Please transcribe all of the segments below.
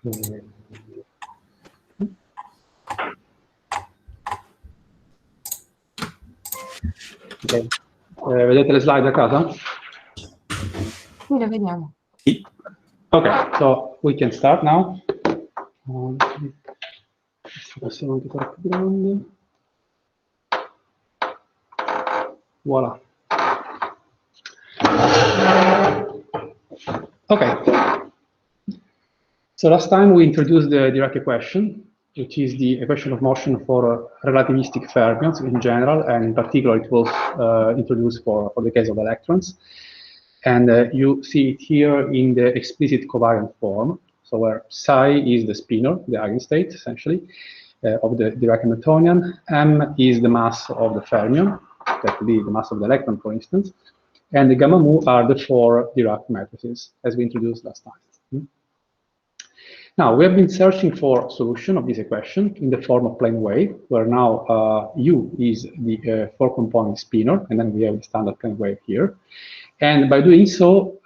Okay. Vedete le slide a casa? Qui le vediamo. Okay, so we can start now. Passiamo anche troppo grande. Voila. Okay. So last time we introduced the Dirac equation, which is the equation of motion for relativistic fermions in general, and in particular it was introduced for the case of electrons. And you see it here in the explicit covariant form, so where psi is the spinor, the eigenstate, essentially, of the Dirac Hamiltonian. M is the mass of the fermion, that would be the mass of the electron, for instance, and the gamma mu are the four Dirac matrices, as we introduced last time. Now, we have been searching for a solution of this equation in the form of plane wave, where now U is the four-component spinor, and then we have the standard plane wave here. And by doing so,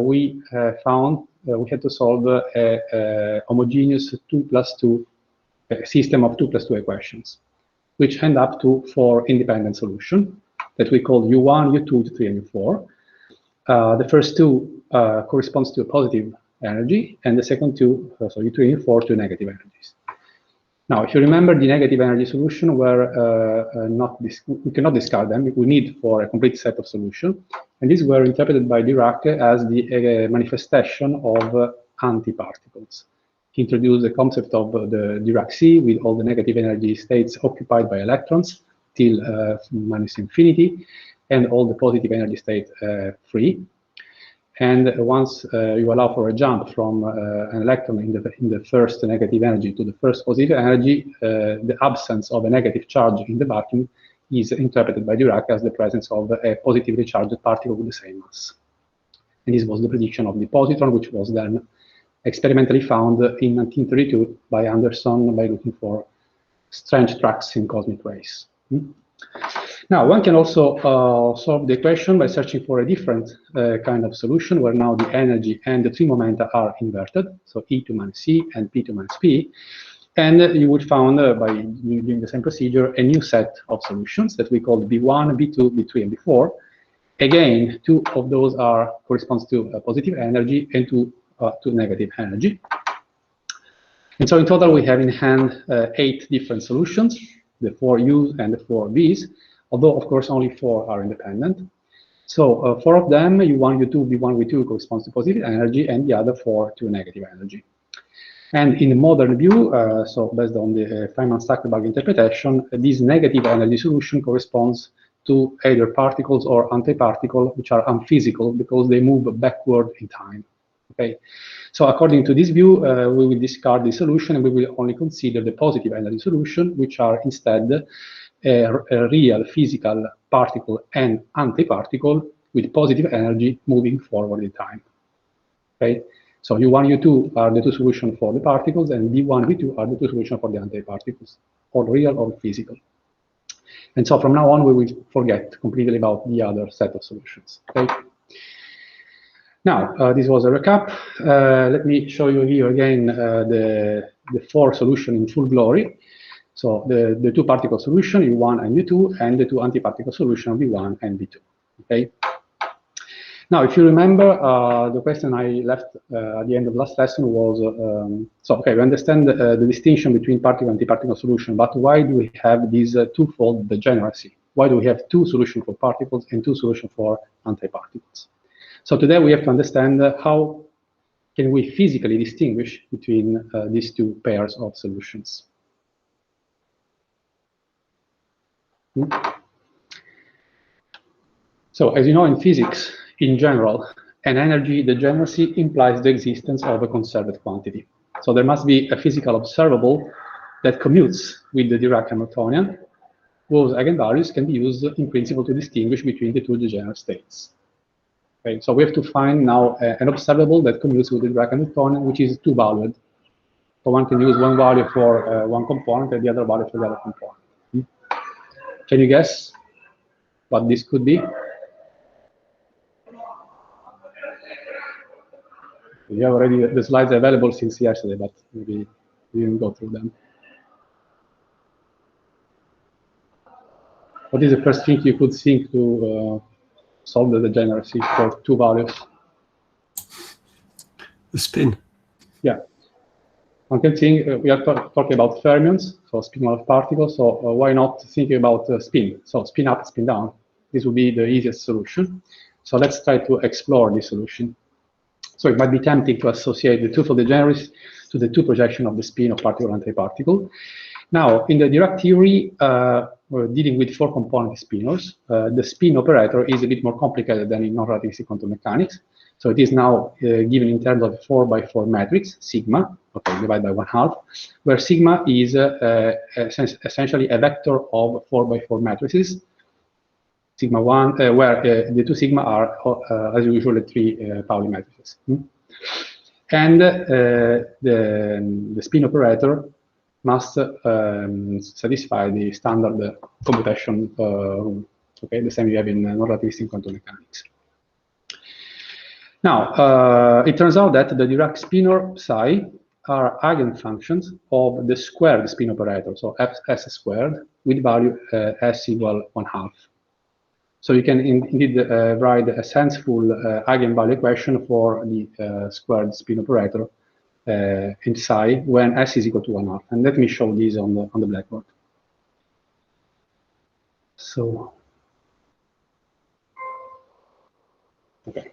we found we had to solve a homogeneous 2+2 system of 2+2 equations, which end up to four independent solutions that we call U1, U2, U3, and U4. The first two corresponds to a positive energy, and the second two, so U3 and U4, to negative energies. Now, if you remember, the negative energy solution were we cannot discard them. We need for a complete set of solutions, and these were interpreted by Dirac as the manifestation of antiparticles. He introduced the concept of the Dirac sea with all the negative energy states occupied by electrons till minus infinity, and all the positive energy states free. And once you allow for a jump from an electron in the first negative energy to the first positive energy, the absence of a negative charge in the vacuum is interpreted by Dirac as the presence of a positively charged particle with the same mass. And this was the prediction of the positron, which was then experimentally found in 1932 by Anderson by looking for strange tracks in cosmic rays. Now, one can also solve the equation by searching for a different kind of solution, where now the energy and the three momenta are inverted, so E2 minus C and P2 minus P. And you would find, by doing the same procedure, a new set of solutions that we call B1, B2, B3, and B4. Again, two of those corresponds to a positive energy and two to negative energy. And so in total, we have in hand 8 different solutions, the 4 U's and the 4 V's, although, of course, only 4 are independent. So 4 of them, U1, U2, B1, V2, corresponds to positive energy, and the other 4 to negative energy. And in the modern view, so based on the Feynman-Stackelberg interpretation, this negative energy solution corresponds to either particles or antiparticles, which are unphysical because they move backward in time. Okay, so according to this view, we will discard the solution and we will only consider the positive energy solution, which are instead a real physical particle and antiparticle with positive energy moving forward in time. Okay, so U1, U2 are the two solutions for the particles, and B1, B2 are the two solutions for the antiparticles, or real or physical. And so from now on, we will forget completely about the other set of solutions. Okay. Now, this was a recap. Let me show you here again the 4 solutions in full glory. So the 2 particle solution, U1 and U2, and the 2 antiparticle solution, V1 and V2. Okay. Now, if you remember, the question I left at the end of last lesson was, so okay, we understand the distinction between particle and antiparticle solution, but why do we have this twofold degeneracy? Why do we have 2 solutions for particles and 2 solutions for antiparticles? So today we have to understand how can we physically distinguish between these 2 pairs of solutions. So as you know, in physics, in general, an energy degeneracy implies the existence of a conserved quantity. So there must be a physical observable that commutes with the Dirac Hamiltonian, whose eigenvalues can be used in principle to distinguish between the 2 degenerate states. Okay, so we have to find now an observable that commutes with the Dirac Hamiltonian, which is 2-valued. So one can use one value for one component and the other value for the other component. Can you guess what this could be? You have already the slides available since yesterday, but maybe we didn't go through them. What is the first thing you could think to solve the degeneracy for two values? The spin. Yeah. One can think, we are talking about fermions, so spin of particles, so why not thinking about spin? So spin up, spin down. This would be the easiest solution. So let's try to explore this solution. So it might be tempting to associate the twofold degeneracy to the two projection of the spin of particle and antiparticle. Now, in the Dirac theory, we're dealing with four-component spinors. The spin operator is a bit more complicated than in non-relativistic quantum mechanics. So it is now given in terms of a 4x4 matrix, sigma, okay, divided by 1/2, where sigma is essentially a vector of 4x4 matrices. Sigma 1, where the two sigma are, as usual, three Pauli matrices. And the spin operator must satisfy the standard computation rule, okay, the same you have in non-relativistic quantum mechanics. Now, it turns out that the Dirac spinor psi are eigenfunctions of the squared spin operator, so s squared, with value s equal 1/2. So you can indeed write a sensible eigenvalue equation for the squared spin operator in psi when s is equal to 1/2. And let me show this on the blackboard. So, okay.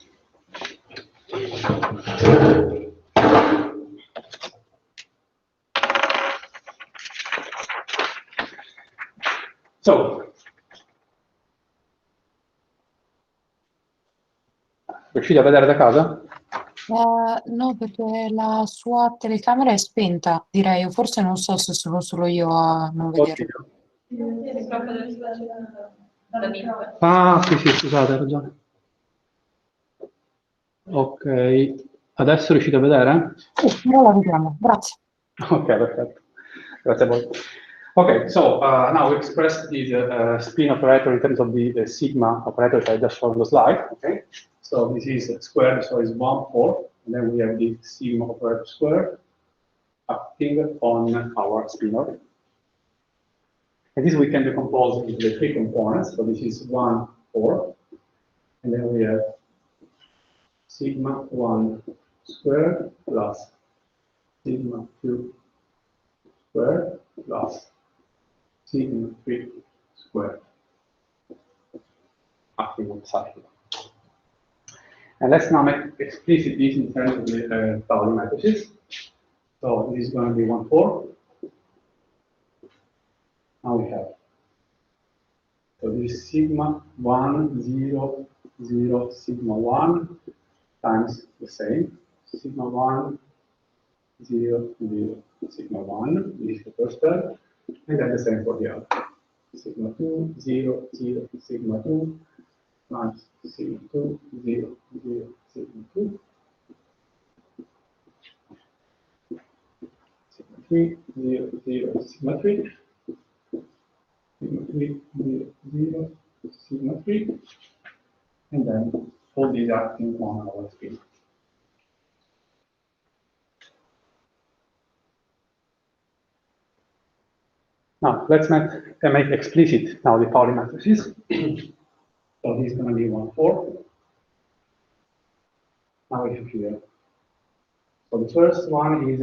So, riuscite a vedere da casa? No, perché la sua telecamera è spenta, direi, o forse non so se sono solo io a non vedere. Ah, sì, scusate, hai ragione. Ok, adesso riuscite a vedere? Sì, ora la vediamo, grazie. Ok, perfetto. Grazie a voi. Okay, so now we express the spin operator in terms of the sigma operator that I just showed on the slide. Okay, so this is squared, so it's 1/4, and then we have the sigma operator squared acting on our spinor. And this we can decompose into the three components. So this is 1/4, and then we have sigma 1 squared plus sigma 2 squared plus sigma 3 squared acting on psi. And let's now make explicit this in terms of the Pauli matrices. So this is going to be 1/4. Now we have, so this is sigma 1, 0, 0, sigma 1 times the same, sigma 1, 0, 0, sigma 1, this is the first term, and then the same for the other. Sigma 2, 0, 0, sigma 2, times sigma 2, 0, 0, sigma 2, sigma 3, 0, 0, sigma 3, sigma 3, 0, 0, sigma 3, and then all these acting on our spin. Now, let's make explicit now the Pauli matrices. So this is going to be 1/4. Now we have here. So the first one is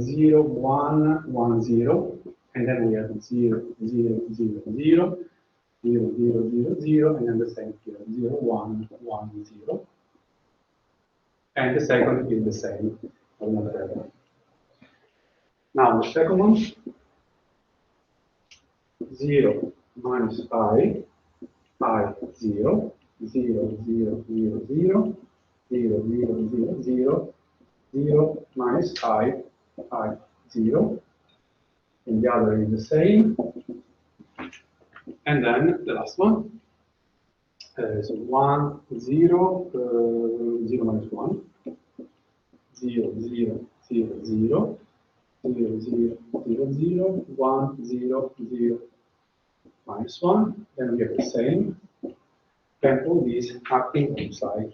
0, 1, 1, 0, and then we have 0, 0, 0, 0, 0, 0, 0, 0, and then the same here, 0, 1, 1, 0. And the second is the same. Now the second one, 0 minus pi, pi 0, 0, 0, 0, 0, 0, 0, 0, 0, 0 minus pi, pi 0, and the other is the same. And then the last one, so 1, 0, 0 minus 1, 0, 0, 0, 0, 0, 0, 0, 0, 1, 0, 0, minus 1, then we have the same, and all these acting on psi.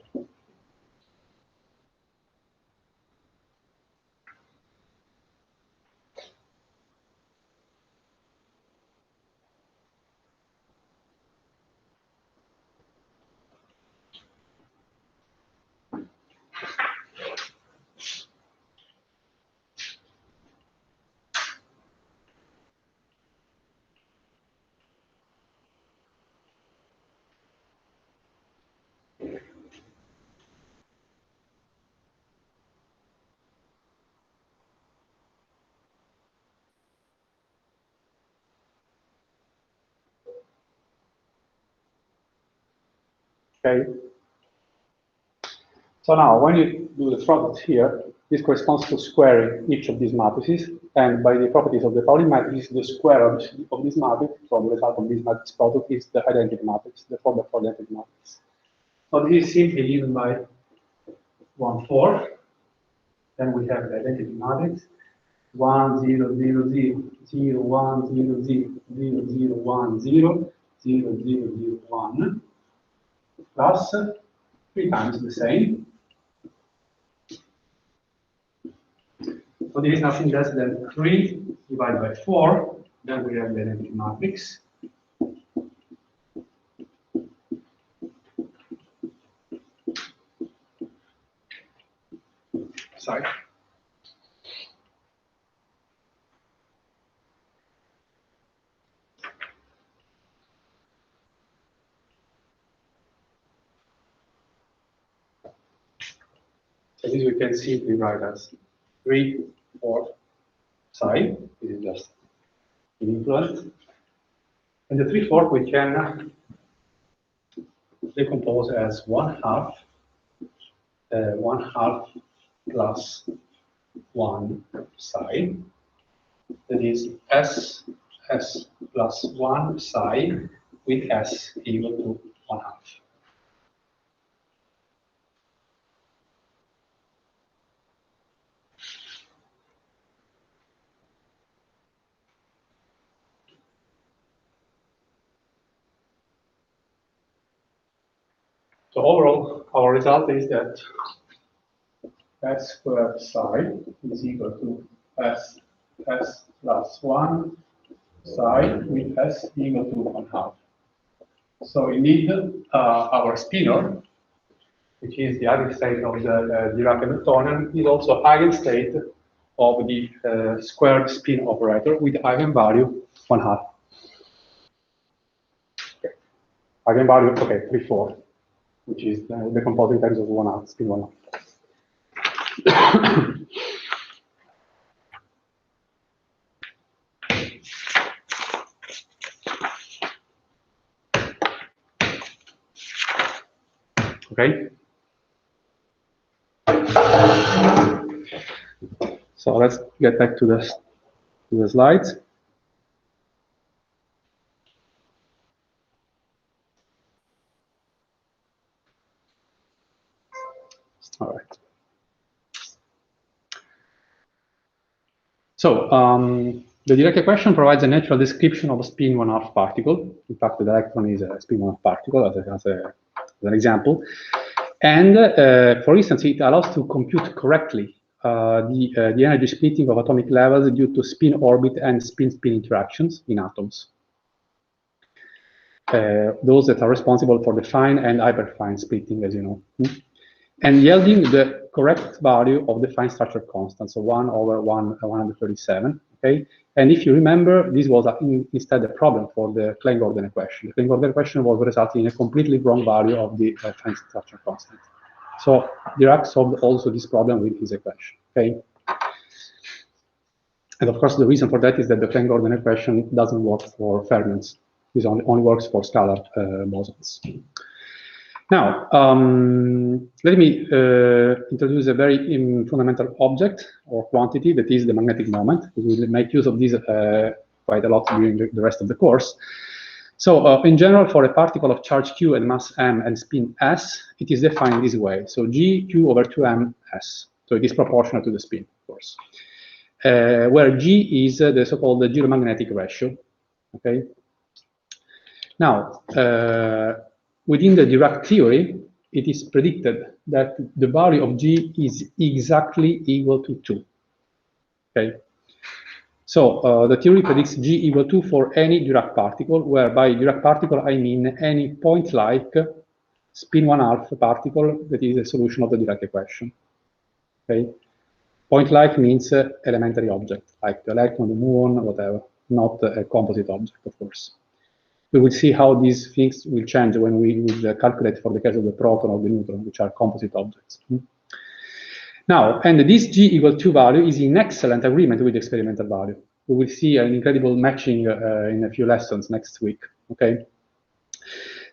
Okay. So now, when you do the product here, this corresponds to squaring each of these matrices, and by the properties of the Pauli matrix, the square of this matrix, so the result of this matrix product is the identity matrix, the product for the identity matrix. So this is simply given by 1,4. Then we have the identity matrix 1, 0, 0, 0, 0, 1, 0, 0, 0, 0, 1, 0, 0, 0, 0, 1, plus 3 times the same. So this is nothing less than 3 divided by 4. Then we have the identity matrix. Sorry. So this we can simply write as 3/4 psi. This is just an influence. And the 3/4 we can decompose as 1/2 plus 1 psi. That is S plus 1 psi with S equal to 1/2. So overall, our result is that S squared psi is equal to S plus 1 psi with S equal to 1/2. So indeed, our spinor, which is the eigenstate of the Dirac-Hamiltonian, is also eigenstate of the squared spin operator with eigenvalue 1/2. Okay. Eigenvalue, okay, 3/4, which is the composite terms of 1/2, spin 1/2. Okay. So let's get back to the slides. All right. So the Dirac equation provides a natural description of a spin 1/2 particle. In fact, the electron is a spin 1/2 particle as an example. And for instance, it allows to compute correctly the energy splitting of atomic levels due to spin orbit and spin-spin interactions in atoms. Those that are responsible for the fine and hyperfine splitting, as you know. And yielding the correct value of the fine structure constant, so 1/137, okay? And if you remember, this was instead a problem for the Klein-Gordon equation. The Klein-Gordon equation was resulting in a completely wrong value of the fine structure constant. So Dirac solved also this problem with his equation, okay? And of course, the reason for that is that the Klein-Gordon equation doesn't work for fermions. This only works for scalar bosons. Now, let me introduce a very fundamental object or quantity that is the magnetic moment. We will make use of this quite a lot during the rest of the course. So in general, for a particle of charge q and mass m and spin s, it is defined this way. So gq over 2m s. So it is proportional to the spin, of course. Where g is the so-called gyromagnetic ratio. Okay. Now, within the Dirac theory, it is predicted that the value of G is exactly equal to 2. Okay. So the theory predicts G equal to for any Dirac particle, where by Dirac particle I mean any point-like spin 1/2 particle that is a solution of the Dirac equation. Okay. Point-like means elementary object, like the electron, the muon, whatever, not a composite object, of course. We will see how these things will change when we will calculate for the case of the proton or the neutron, which are composite objects. Now, and this G equal 2 value is in excellent agreement with the experimental value. We will see an incredible matching in a few lessons next week, okay?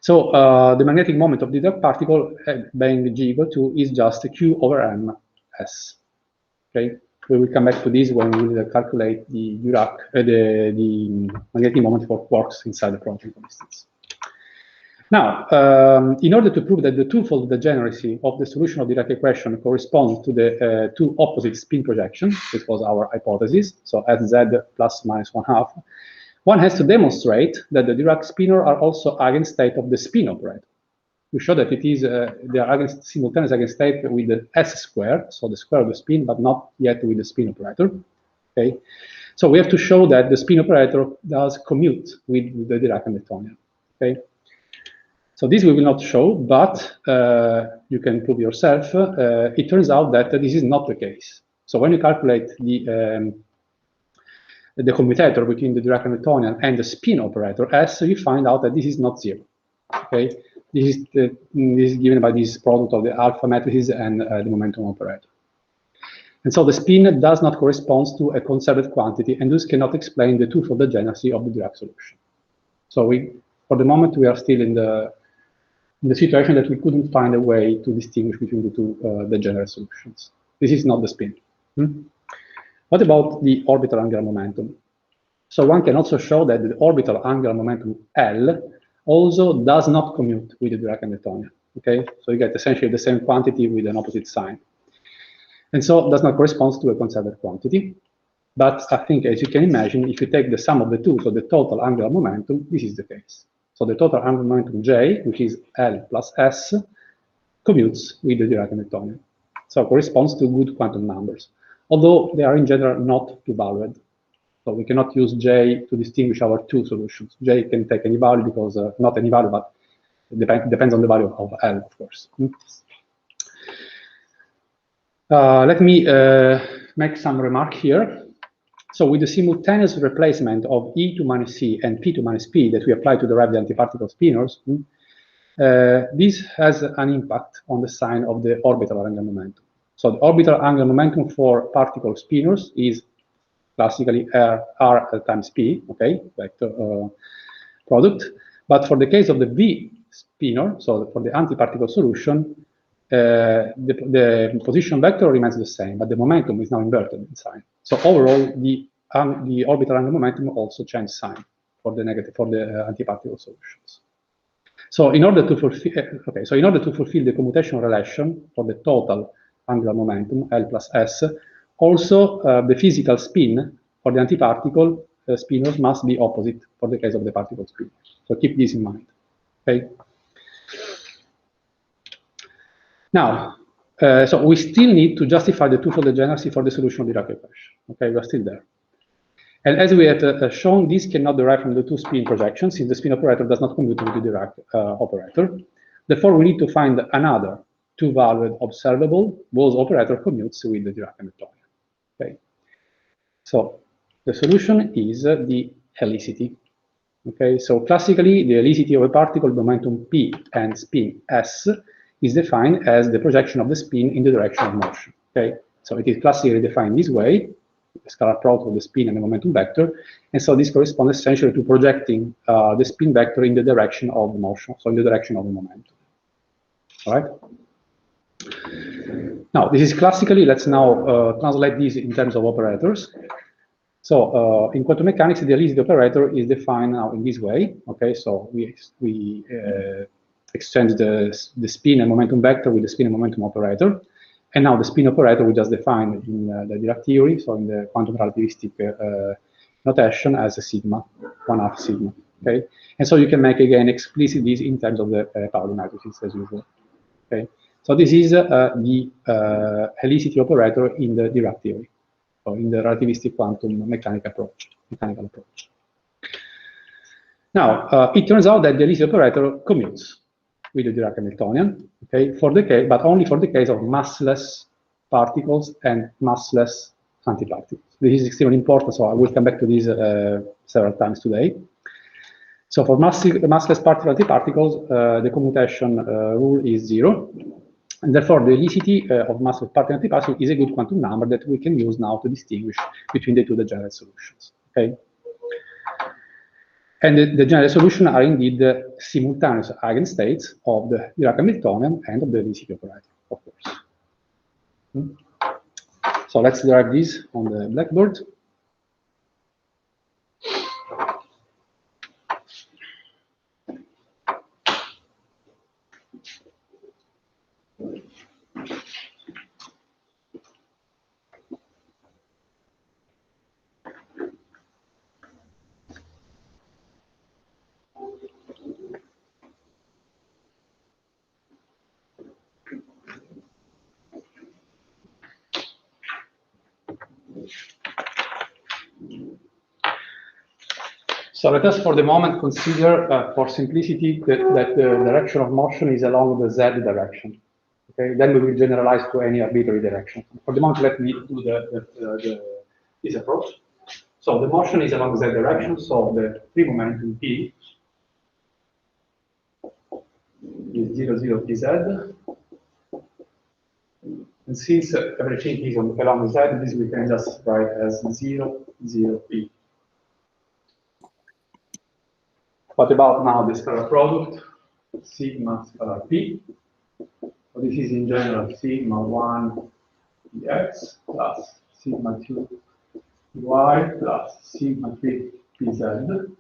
So the magnetic moment of the Dirac particle being G equal to is just Q over M S. Okay, we will come back to this when we will calculate the Dirac, the magnetic moment for quarks inside the proton, for instance. Now, in order to prove that the twofold degeneracy of the solution of the Dirac equation corresponds to the two opposite spin projections, this was our hypothesis, so Sz plus minus 1/2, one has to demonstrate that the Dirac spinor are also eigenstate of the spin operator. We show that it is they are simultaneous eigenstate with the S square, so the square of the spin, but not yet with the spin operator. Okay, so we have to show that the spin operator does commute with the Dirac Hamiltonian. Okay. So this we will not show, but you can prove yourself. It turns out that this is not the case. So when you calculate the commutator between the Dirac Hamiltonian and the spin operator S, you find out that this is not zero. Okay, this is given by this product of the alpha matrices and the momentum operator. And so the spin does not correspond to a conserved quantity, and thus cannot explain the twofold degeneracy of the Dirac solution. So for the moment, we are still in the situation that we couldn't find a way to distinguish between the two degenerate solutions. This is not the spin. What about the orbital angular momentum? So one can also show that the orbital angular momentum L also does not commute with the Dirac Hamiltonian. Okay, so you get essentially the same quantity with an opposite sign, and so does not correspond to a conserved quantity. But I think, as you can imagine, if you take the sum of the two, so the total angular momentum, this is the case. So the total angular momentum J, which is L plus S, commutes with the Dirac Hamiltonian. So corresponds to good quantum numbers, although they are in general not two-valued. So we cannot use J to distinguish our two solutions. J can take any value because, not any value, but it depends on the value of L, of course. Let me make some remark here. So with the simultaneous replacement of E to minus C and P to minus P that we apply to derive the antiparticle spinors, this has an impact on the sign of the orbital angular momentum. So the orbital angular momentum for particle spinors is classically R times P, okay, vector product. But for the case of the V spinor, so for the antiparticle solution, the position vector remains the same, but the momentum is now inverted in sign. So overall, the orbital angular momentum also changes sign for the antiparticle solutions. So in order to fulfill, the commutation relation for the total angular momentum L plus S, also the physical spin for the antiparticle spinors must be opposite for the case of the particle spin. So keep this in mind. Okay. Now, so we still need to justify the twofold degeneracy for the solution of the Dirac equation. Okay, we're still there. And as we had shown, this cannot derive from the two spin projections, since the spin operator does not commute with the Dirac operator. Therefore, we need to find another two-valued observable whose operator commutes with the Dirac Hamiltonian. Okay. So the solution is the helicity. Okay, so classically, the helicity of a particle momentum P and spin S is defined as the projection of the spin in the direction of motion. Okay, so it is classically defined this way, the scalar product of the spin and the momentum vector, and so this corresponds essentially to projecting the spin vector in the direction of motion, so in the direction of the momentum. All right. Now, this is classically. Let's now translate this in terms of operators. So in quantum mechanics, the helicity operator is defined now in this way. Okay, so we exchange the spin and momentum vector with the spin and momentum operator. And now the spin operator we just defined in the Dirac theory, so in the quantum relativistic notation as a sigma, 1/2 sigma. Okay, and so you can make again explicit this in terms of the Pauli matrices as usual. Okay, so this is the helicity operator in the Dirac theory, so in the relativistic quantum mechanical approach. Now it turns out that the helicity operator commutes with the Dirac Hamiltonian, okay, for the case, but only for the case of massless particles and massless antiparticles. This is extremely important, so I will come back to this several times today. So for massless particle antiparticles, the commutation rule is 0, and therefore the helicity of massless particle antiparticle is a good quantum number that we can use now to distinguish between the two degenerate solutions. Okay. And the general solution are indeed the simultaneous eigenstates of the Dirac-Hamiltonian and of the density operator, of course. So let's derive this on the blackboard. So let us, for the moment, consider, for simplicity, that the direction of motion is along the z direction. Okay, then we will generalize to any arbitrary direction. For the moment, let me do this approach. So the motion is along the z direction. So the free momentum P is 0, 0 pz. And since everything is along z, this we can just write as 0, 0 p. What about now the scalar product, sigma scalar p? So this is in general sigma 1 px plus sigma 2 y plus sigma 3 pz.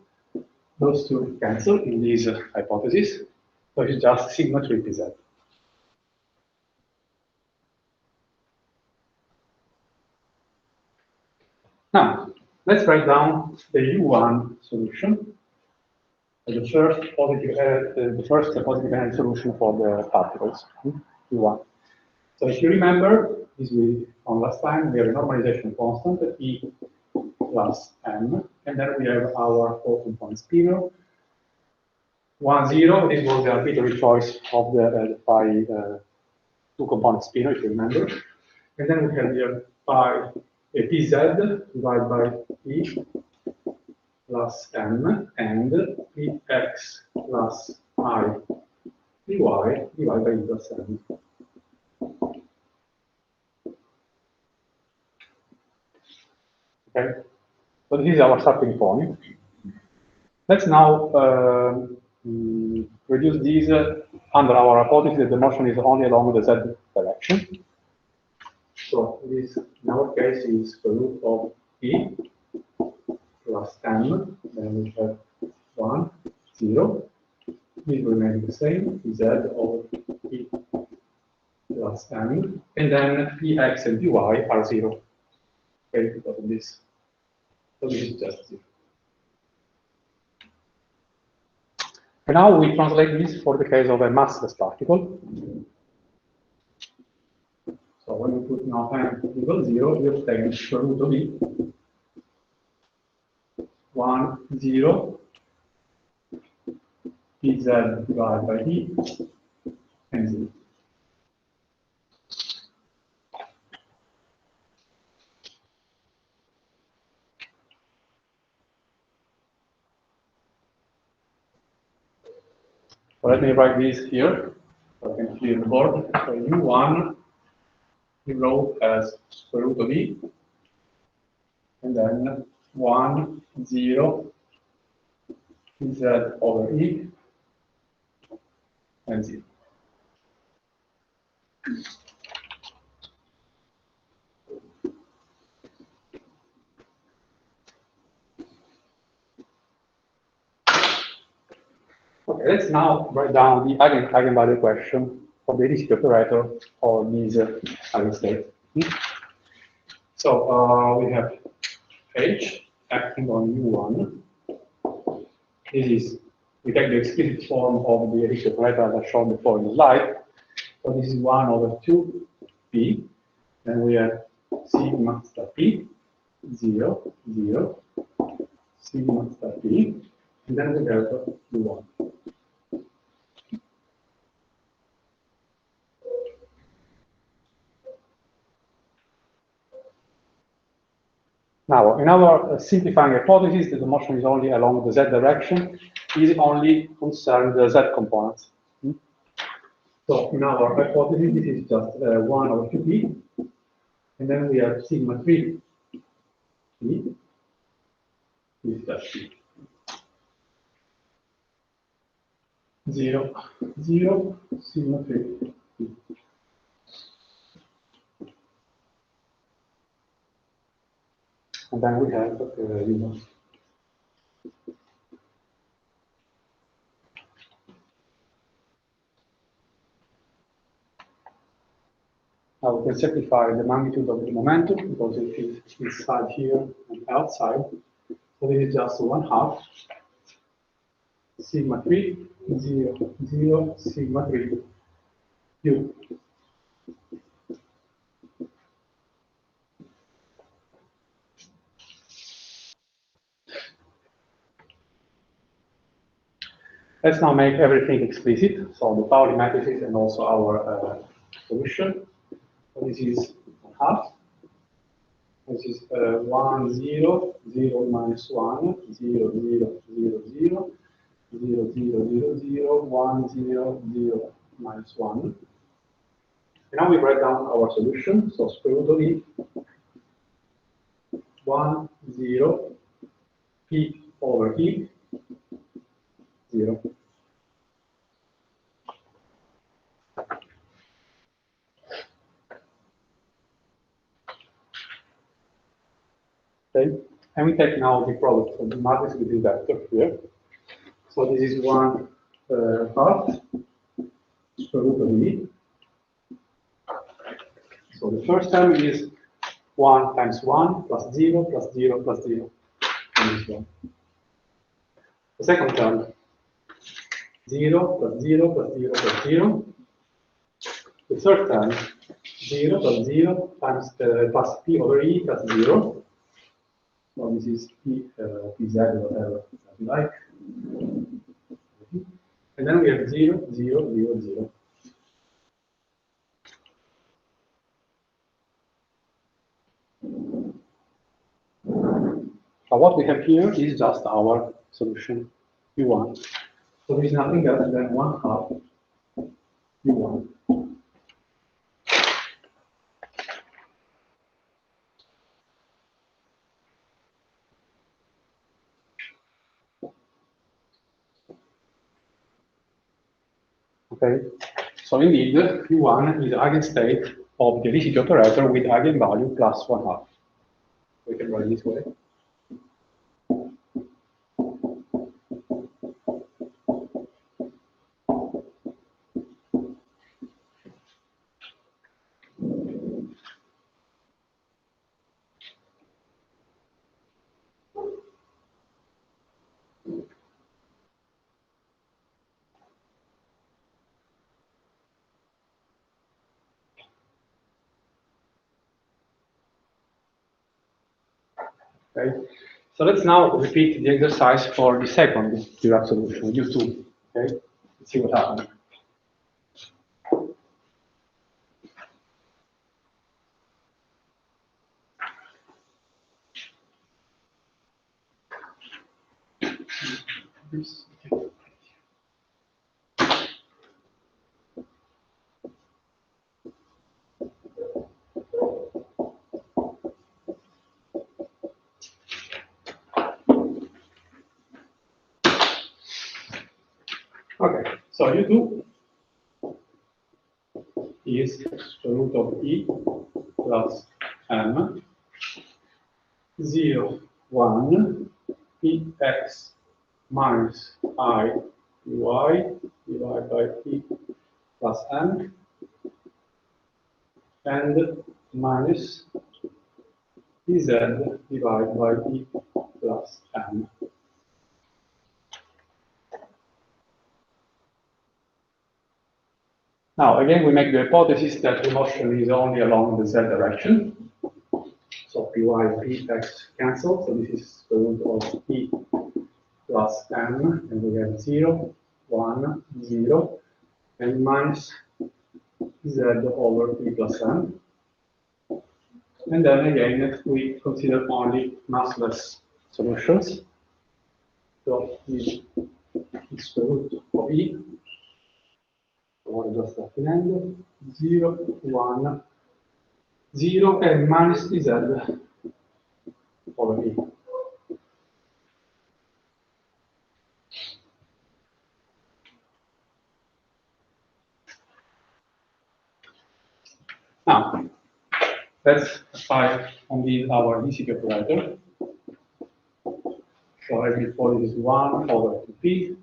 Those two cancel in this hypothesis. So it's just sigma 3 pz. Now, let's write down the U1 solution. The first positive energy solution for the particles, U1. So if you remember, this we on last time, we have a normalization constant, E plus M, and then we have our 4-component spinor. 1, 0, this was the arbitrary choice of the phi 2-component spinor, if you remember. And then we have here phi pz divided by E plus M and Px plus I dy divided by E plus M. Okay, so this is our starting point. Let's now reduce these under our hypothesis that the motion is only along the z direction. So this, in our case, is the root of E plus M, then we have 1, 0. This remains the same, Z over E plus M, and then Px and Dy are 0. Okay, because of this. So this is just 0. And now we translate this for the case of a massless particle. So when we put now M equals 0, we obtain the root of E 1, 0, Pz divided by E, and 0. So let me write this here, so I can clear the board. So U1, we wrote as square root of E, and then 1, 0, Z over E, and 0. Okay, let's now write down the eigenvalue question for the density operator of these eigenstates. So we have H acting on U1. This is, we take the explicit form of the density operator as I showed before in the slide. So this is 1 over 2p. Then we have sigma star p, 0, 0, sigma star p, and then we have U1. Now, in our simplifying hypothesis that the motion is only along the z direction, is only concerned the z components. So in our hypothesis, this is just 1 over 2p, and then we have sigma 3p, is just p. 0, 0, sigma 3. And then we have U1. Now we can simplify the magnitude of the momentum because it is inside here and outside. So this is just 1/2 sigma 3, 0, 0, sigma 3, U. Let's now make everything explicit. So the Pauli matrices and also our solution. So this is 1/2. This is 1, 0, 0 minus 1, 0, 0, 0, 0, 0, 0, 0, 0, 1, 0, 0, minus 1. And now we write down our solution. So square root of E, 1, 0, P over E, 0. Okay, and we take now the product of the matrix with the vector here. So this is 1/2 square root of E. So the first term is 1 times 1 plus 0 plus 0 plus 0. And this one. The second term, 0 plus 0 plus 0 plus 0. The third term, 0 plus 0 times plus P over E plus 0. So this is P, PZ, whatever you like. And then we have 0, 0, 0, 0. So what we have here is just our solution, U1. So there is nothing else than 1/2 U1. Okay, so indeed, U1 is the eigenstate of the helicity operator with eigenvalue plus 1/2. We can write this way. Okay, so let's now repeat the exercise for the second Dirac solution, U2. Okay, let's see what happens. Okay, so U2 is square root of E plus M 0, 1, Px minus I Dy divided by P plus M and minus Pz divided by P plus M. Now, again, we make the hypothesis that the motion is only along the z direction. So Py and Px cancel. So this is square root of P plus M, and we have 0, 1, 0, and minus z over P plus M. And then again, we consider only massless solutions. So the square root of E, or just at the end, 0, 1, 0, and minus z over E. Now, let's apply on this our density operator. So as before, it is 1 over 2p,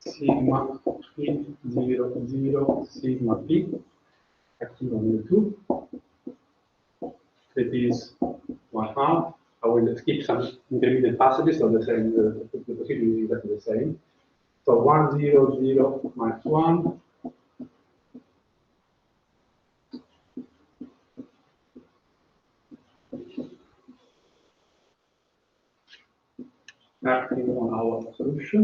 sigma p 0, 0, sigma p, acting on U2. That is 1/2. I will skip some intermediate passages, so the same, the procedure is exactly the same. So 1, 0, 0, minus 1. Acting on our solution.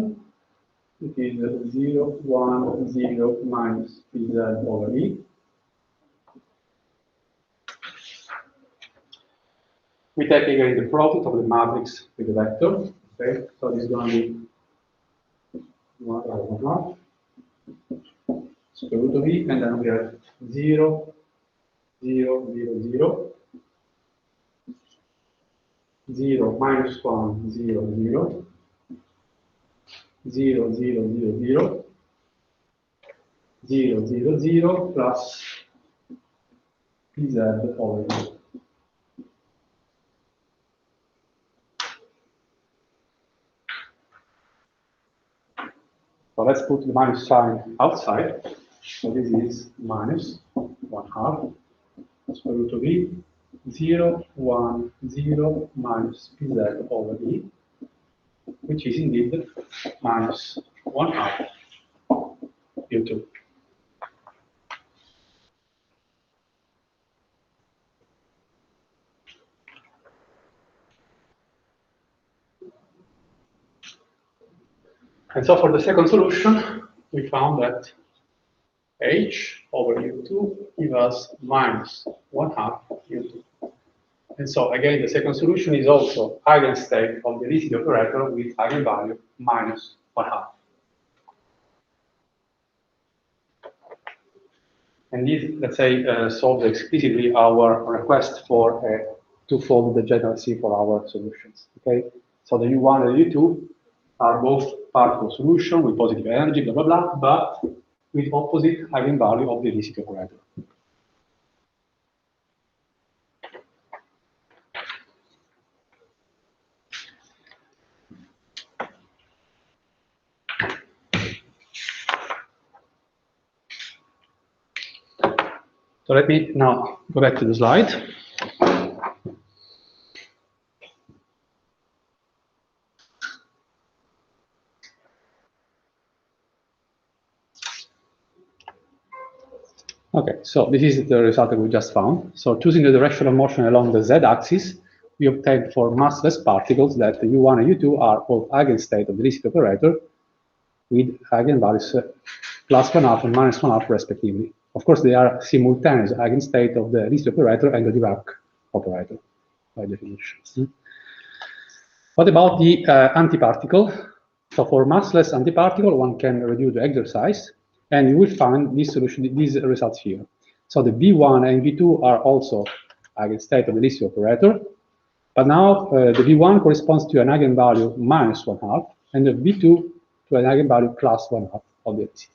It is 0, 1, 0, minus pz over e. We take again the product of the matrix with the vector. Okay, so this is going to be 1 over 1/2 square root of e, and then we have 0, 0, 0, 0, 0, minus 1, 0, 0, 0, 0, 0, 0, 0, 0, 0, plus pz over e. So let's put the minus sign outside. So this is minus 1/2 square root of e, 0, 1, 0, minus pz over e, which is indeed minus 1/2 u2. And so for the second solution, we found that h over u2 gives us minus 1/2 u2. And so again, the second solution is also eigenstate of the density operator with eigenvalue minus 1/2. And this, let's say, solves explicitly our request for a twofold degeneracy for our solutions. Okay, so the U1 and the U2 are both particle solution with positive energy, blah blah blah, but with opposite eigenvalue of the density operator. So let me now go back to the slide. Okay, so this is the result that we just found. So choosing the direction of motion along the z-axis, we obtained for massless particles that the U1 and U2 are both eigenstate of the density operator with eigenvalues plus 1/2 and minus 1/2 respectively. Of course, they are simultaneous eigenstate of the density operator and the Dirac operator by definition. What about the antiparticle? So for massless antiparticle, one can reduce the exercise, and you will find this solution, these results here. So the V1 and V2 are also eigenstate of the density operator, but now the V1 corresponds to an eigenvalue minus 1/2, and the V2 to an eigenvalue plus 1/2 of the density.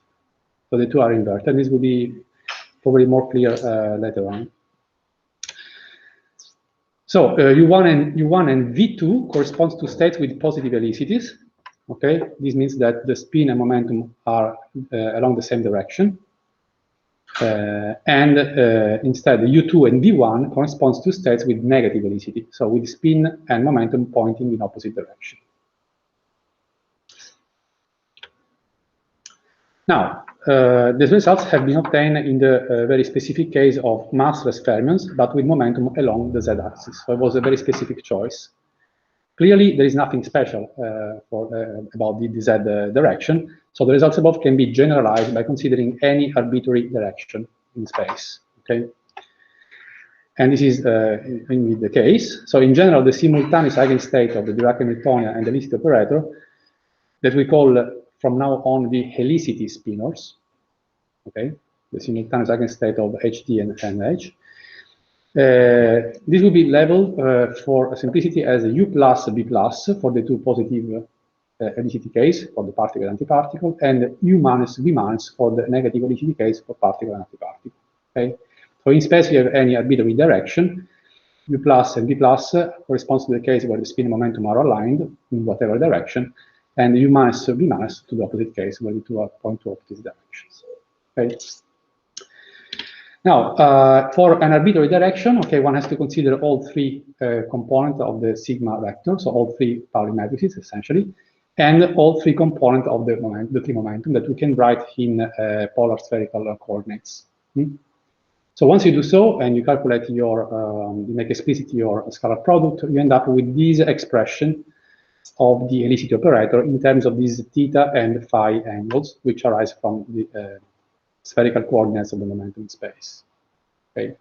So the two are inverted. This will be probably more clear later on. So U1 and V2 corresponds to states with positive helicities. Okay, this means that the spin and momentum are along the same direction. Instead, the U2 and V1 corresponds to states with negative helicity, so with spin and momentum pointing in opposite direction. Now, these results have been obtained in the very specific case of massless fermions, but with momentum along the z-axis. So it was a very specific choice. Clearly, there is nothing special about the z direction. So the results above can be generalized by considering any arbitrary direction in space. Okay, and this is indeed the case. So in general, the simultaneous eigenstate of the Dirac-Hamiltonian and the density operator that we call from now on the helicity spinors. Okay, the simultaneous eigenstate of HD and NH. This will be labeled for simplicity as U plus B plus for the two positive helicity case for the particle and antiparticle, and U minus B minus for the negative helicity case for particle and antiparticle. Okay, So in space, you have any arbitrary direction. U plus and V plus corresponds to the case where the spin and momentum are aligned in whatever direction, and U minus or V minus to the opposite case where the two are point to opposite directions. Okay. Now, for an arbitrary direction, okay, one has to consider all three components of the sigma vector, so all three Pauli matrices essentially, and all three components of the three momentum that we can write in polar spherical coordinates. So once you do so, and you calculate your, you make explicit your scalar product, you end up with this expression of the helicity operator in terms of these theta and phi angles, which arise from the spherical coordinates of the momentum space. Okay.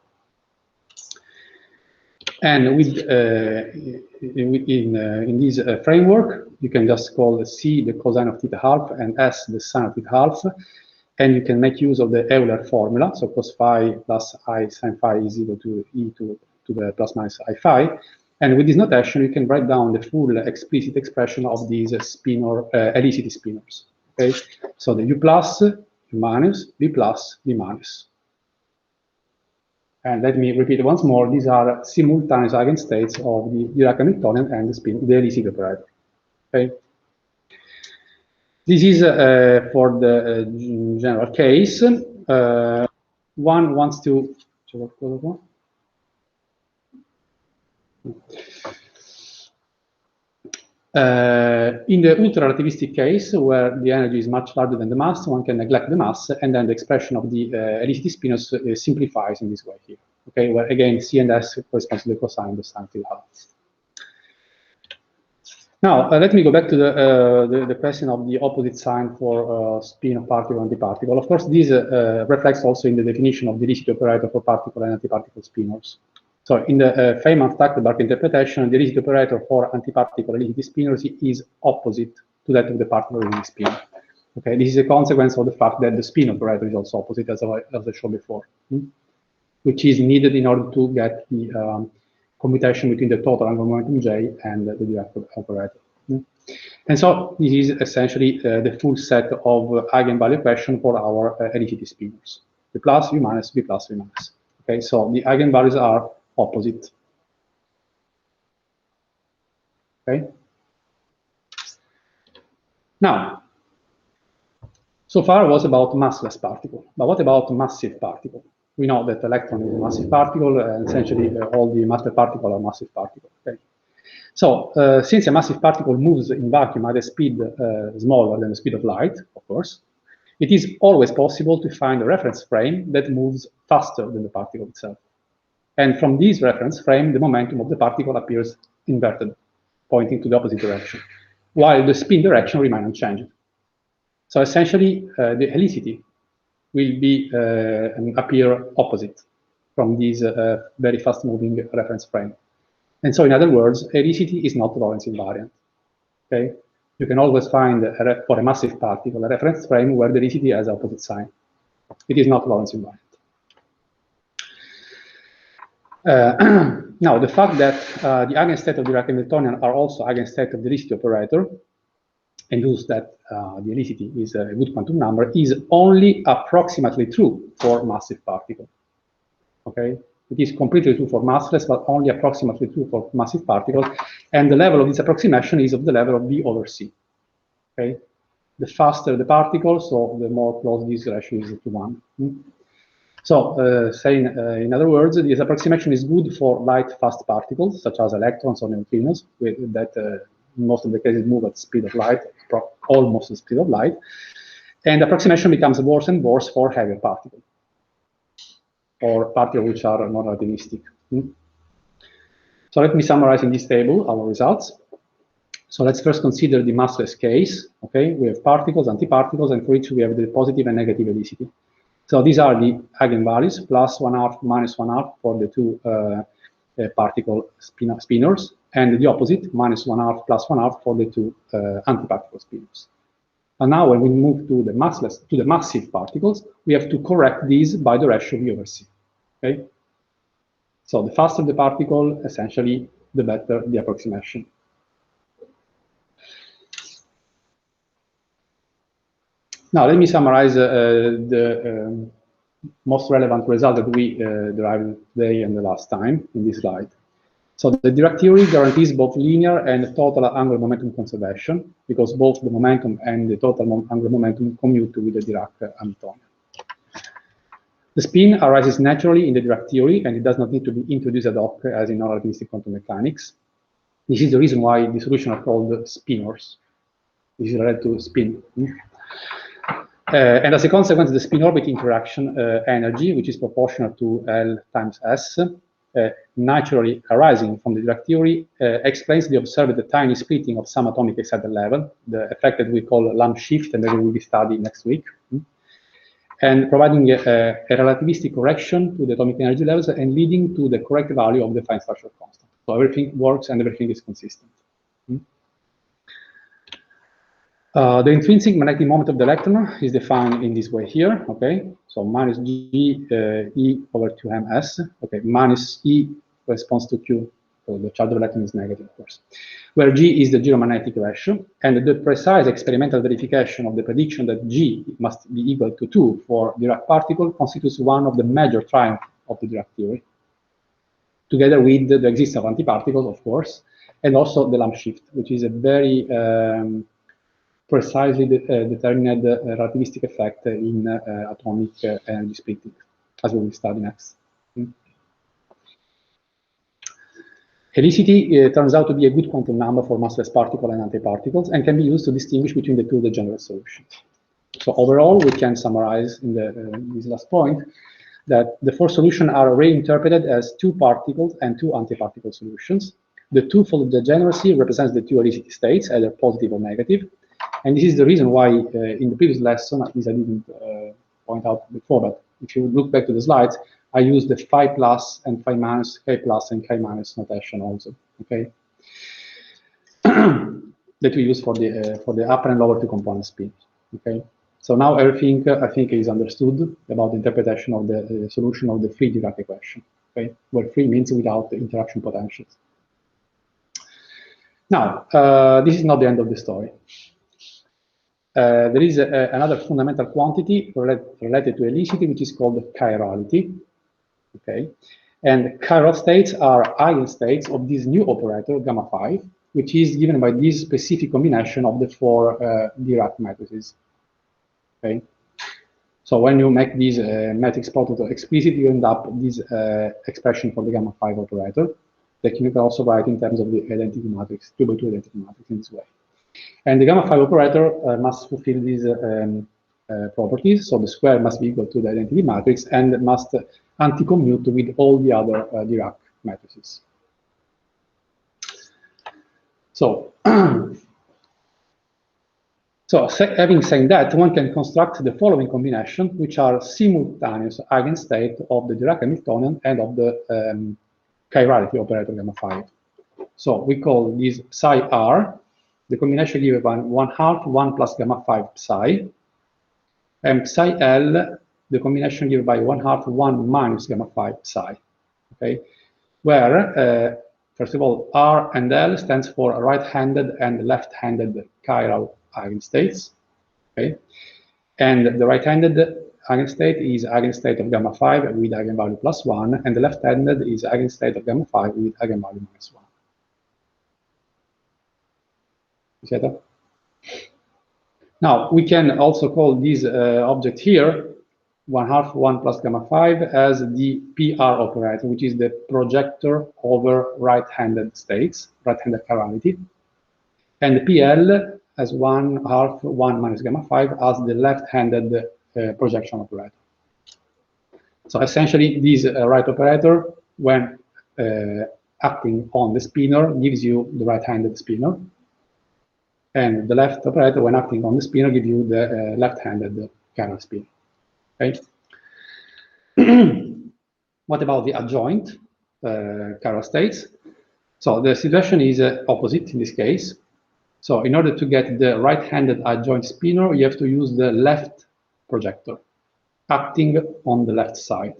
And with in this framework, you can just call C the cosine of theta half and S the sine of theta half. And you can make use of the Euler formula. So cos phi plus I sine phi is equal to E to the plus minus I phi. And with this notation, you can write down the full explicit expression of these spinor, helicity spinors. Okay. So the U plus, U minus, V plus, V minus. And let me repeat once more, these are simultaneous eigenstates of the Dirac-Hamiltonian and the helicity operator. Okay. This is for the general case. One wants to. In the ultra-relativistic case, where the energy is much larger than the mass, one can neglect the mass, and then the expression of the helicity spinors simplifies in this way here. Okay, where again C and S corresponds to the cosine of the sine theta half. Now, let me go back to the question of the opposite sign for spin of particle and antiparticle. Of course, this reflects also in the definition of the helicity operator for particle and antiparticle spinors. So in the Feynman-Trachtenberg interpretation, the helicity operator for antiparticle helicity spinors is opposite to that of the particle helicity spin. Okay, this is a consequence of the fact that the spin operator is also opposite, as I showed before, which is needed in order to get the commutation between the total angular momentum J and the Dirac operator. And so this is essentially the full set of eigenvalue equation for our helicity spinors. V plus, V minus, V plus, V minus. Okay, so the eigenvalues are opposite. Okay. Now, so far was about massless particle, but what about massive particle? We know that electron is a massive particle, and essentially all the matter particles are massive particles. Okay. So since a massive particle moves in vacuum at a speed smaller than the speed of light, of course, it is always possible to find a reference frame that moves faster than the particle itself. And from this reference frame, the momentum of the particle appears inverted, pointing to the opposite direction, while the spin direction remains unchanged. So essentially, the helicity will be appear opposite from this very fast-moving reference frame. And so, in other words, helicity is not Lorentz invariant. Okay, you can always find for a massive particle a reference frame where the helicity has opposite sign. It is not Lorentz invariant. Now, the fact that the eigenstate of the Dirac-Hamiltonian are also eigenstate of the helicity operator, and thus that the helicity is a good quantum number, is only approximately true for massive particle. Okay, it is completely true for massless, but only approximately true for massive particles. And the level of this approximation is of the level of V over C. Okay, the faster the particle, so the more close this ratio is to 1. So, saying in other words, this approximation is good for light-fast particles, such as electrons or neutrinos, that in most of the cases move at the speed of light, almost the speed of light. And approximation becomes worse and worse for heavier particles, or particles which are non-relativistic. So let me summarize in this table our results. So let's first consider the massless case. Okay, we have particles, antiparticles, and for each we have the positive and negative helicity. So these are the eigenvalues, plus 1/2, minus 1/2 for the two particle spinors, and the opposite, minus 1/2, plus 1/2 for the two antiparticle spinors. And now when we move to the massless, to the massive particles, we have to correct these by the ratio V over C. Okay? So the faster the particle, essentially, the better the approximation. Now let me summarize the most relevant result that we derived today and the last time in this slide. So the Dirac theory guarantees both linear and total angular momentum conservation, because both the momentum and the total angular momentum commute with the Dirac Hamiltonian. The spin arises naturally in the Dirac theory, and it does not need to be introduced ad hoc as in non-relativistic quantum mechanics. This is the reason why the solutions are called spinors. This is related to spin. And as a consequence, the spin-orbit interaction energy, which is proportional to L times S, naturally arising from the Dirac theory, explains the observed tiny splitting of some atomic excited level, the effect that we call lump shift, and that we will be studying next week, and providing a relativistic correction to the atomic energy levels and leading to the correct value of the fine structural constant. So everything works and everything is consistent. The intrinsic magnetic moment of the electron is defined in this way here, okay? So minus G E over 2ms, okay? Minus E corresponds to Q, so the charge of the electron is negative, of course, where G is the zero magnetic ratio, and the precise experimental verification of the prediction that G must be equal to 2 for Dirac particle constitutes one of the major triumphs of the Dirac theory, together with the existence of antiparticles, of course, and also the lump shift, which is a very precisely determined relativistic effect in atomic energy splitting, as we will study next. Helicity turns out to be a good quantum number for massless particles and antiparticles, and can be used to distinguish between the two degenerate solutions. So overall, we can summarize in this last point that the four solutions are reinterpreted as two particles and two antiparticle solutions. The twofold degeneracy represents the two helicity states, either positive or negative. And this is the reason why in the previous lesson, at least I didn't point out before, but if you look back to the slides, I used the phi plus and phi minus, k plus and k minus notation also, okay? That we use for the upper and lower two component spin, okay? So now everything I think is understood about the interpretation of the solution of the free Dirac equation, okay? Where free means without the interaction potentials. Now, this is not the end of the story. There is another fundamental quantity related to helicity, which is called chirality. Okay, and chiral states are eigenstates of this new operator gamma 5, which is given by this specific combination of the four Dirac matrices. Okay, so when you make this matrix prototype explicit, you end up this expression for the gamma 5 operator that you can also write in terms of the identity matrix, 2 by 2 identity matrix in this way. And the gamma 5 operator must fulfill these properties. So the square must be equal to the identity matrix and must anti-commute with all the other Dirac matrices. So, having said that, one can construct the following combination, which are simultaneous eigenstate of the Dirac Hamiltonian and of the chirality operator gamma 5. So we call this psi r. The combination given by 1/2 1 plus gamma 5 psi, and psi L, the combination given by 1/2 1 minus gamma 5 psi. Okay, where first of all R and L stands for right-handed and left-handed chiral eigenstates. Okay, and the right-handed eigenstate is eigenstate of gamma 5 with eigenvalue +1, and the left-handed is eigenstate of gamma 5 with eigenvalue -1. Now, we can also call this object here, 1/2 1 plus gamma 5, as the PR operator, which is the projector over right-handed states, right-handed chirality, and the PL as 1/2 1 minus gamma 5 as the left-handed projection operator. So essentially, this right operator, when acting on the spinor, gives you the right-handed spinor. And the left operator, when acting on the spinor, gives you the left-handed chiral spin. Okay. What about the adjoint chiral states? So the situation is opposite in this case. So in order to get the right-handed adjoint spinor, you have to use the left projector acting on the left side.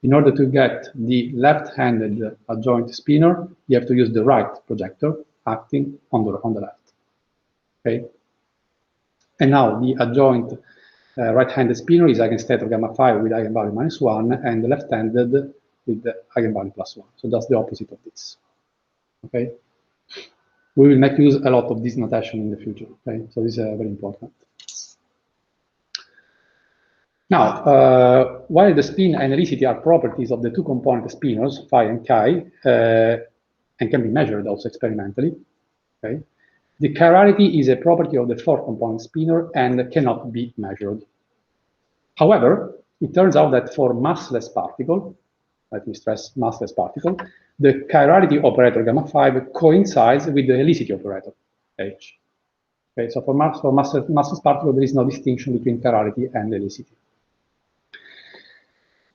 In order to get the left-handed adjoint spinor, you have to use the right projector acting on the left. Okay. And now the adjoint Right-handed spinor is eigenstate of gamma 5 with eigenvalue -1, and left-handed with the eigenvalue +1. So that's the opposite of this. Okay. We will make use a lot of this notation in the future. Okay, so this is very important. Now, while the spin and helicity are properties of the two component spinors, phi and chi, and can be measured also experimentally, okay, the chirality is a property of the four-component spinor and cannot be measured. However, it turns out that for massless particle, let me stress massless particle, the chirality operator gamma 5 coincides with the helicity operator H. Okay, so for massless particle, there is no distinction between chirality and helicity.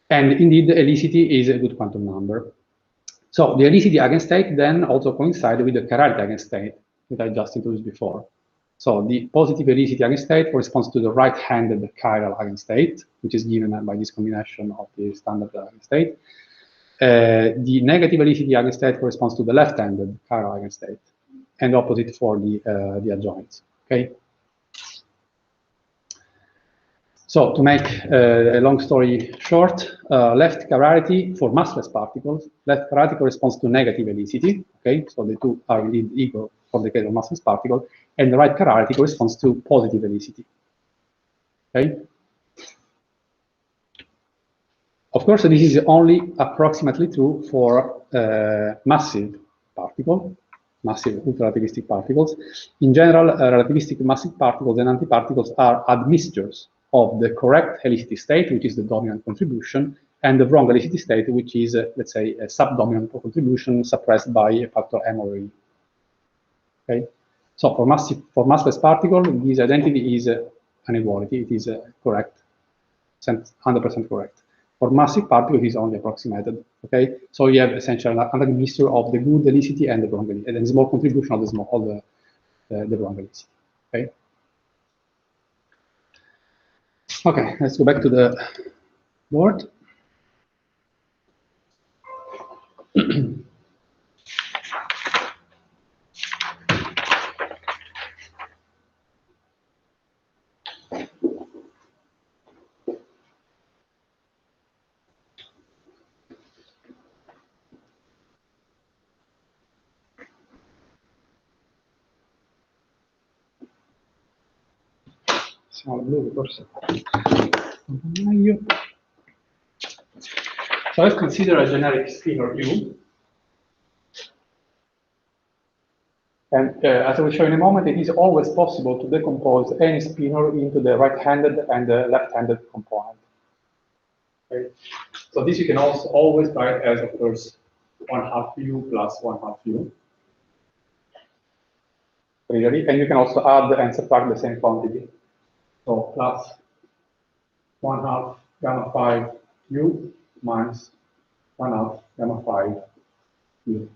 And indeed, the helicity is a good quantum number. So the helicity eigenstate then also coincides with the chirality eigenstate that I just introduced before. So the positive helicity eigenstate corresponds to the right-handed chiral eigenstate, which is given by this combination of the standard eigenstate. The negative helicity eigenstate corresponds to the left-handed chiral eigenstate, and opposite for the adjoints. Okay. So to make a long story short, left chirality for massless particles, left chirality corresponds to negative helicity. Okay, so the two are indeed equal for the case of massless particle, and the right chirality corresponds to positive helicity. Okay. Of course, this is only approximately true for massive particles, massive ultra-relativistic particles. In general, relativistic massive particles and antiparticles are admixtures of the correct helicity state, which is the dominant contribution, and the wrong helicity state, which is, let's say, a subdominant contribution suppressed by a factor M over E. Okay, so for massless particle, this identity is an inequality. It is correct, 100% correct. For massive particle, it is only approximated. Okay, so you have essentially an admixture of the good helicity and the wrong helicity, and a small contribution of the wrong helicity. Okay. Okay, let's go back to the board. Siamo blu, forse. So let's consider a generic spinor U. And as I will show in a moment, it is always possible to decompose any spinor into the right-handed and the left-handed component. Okay. So this you can also always write as, of course, 1/2 U plus 1/2 U. Really, and you can also add and subtract the same quantity. So plus 1/2 gamma 5 U minus 1/2 gamma 5 U.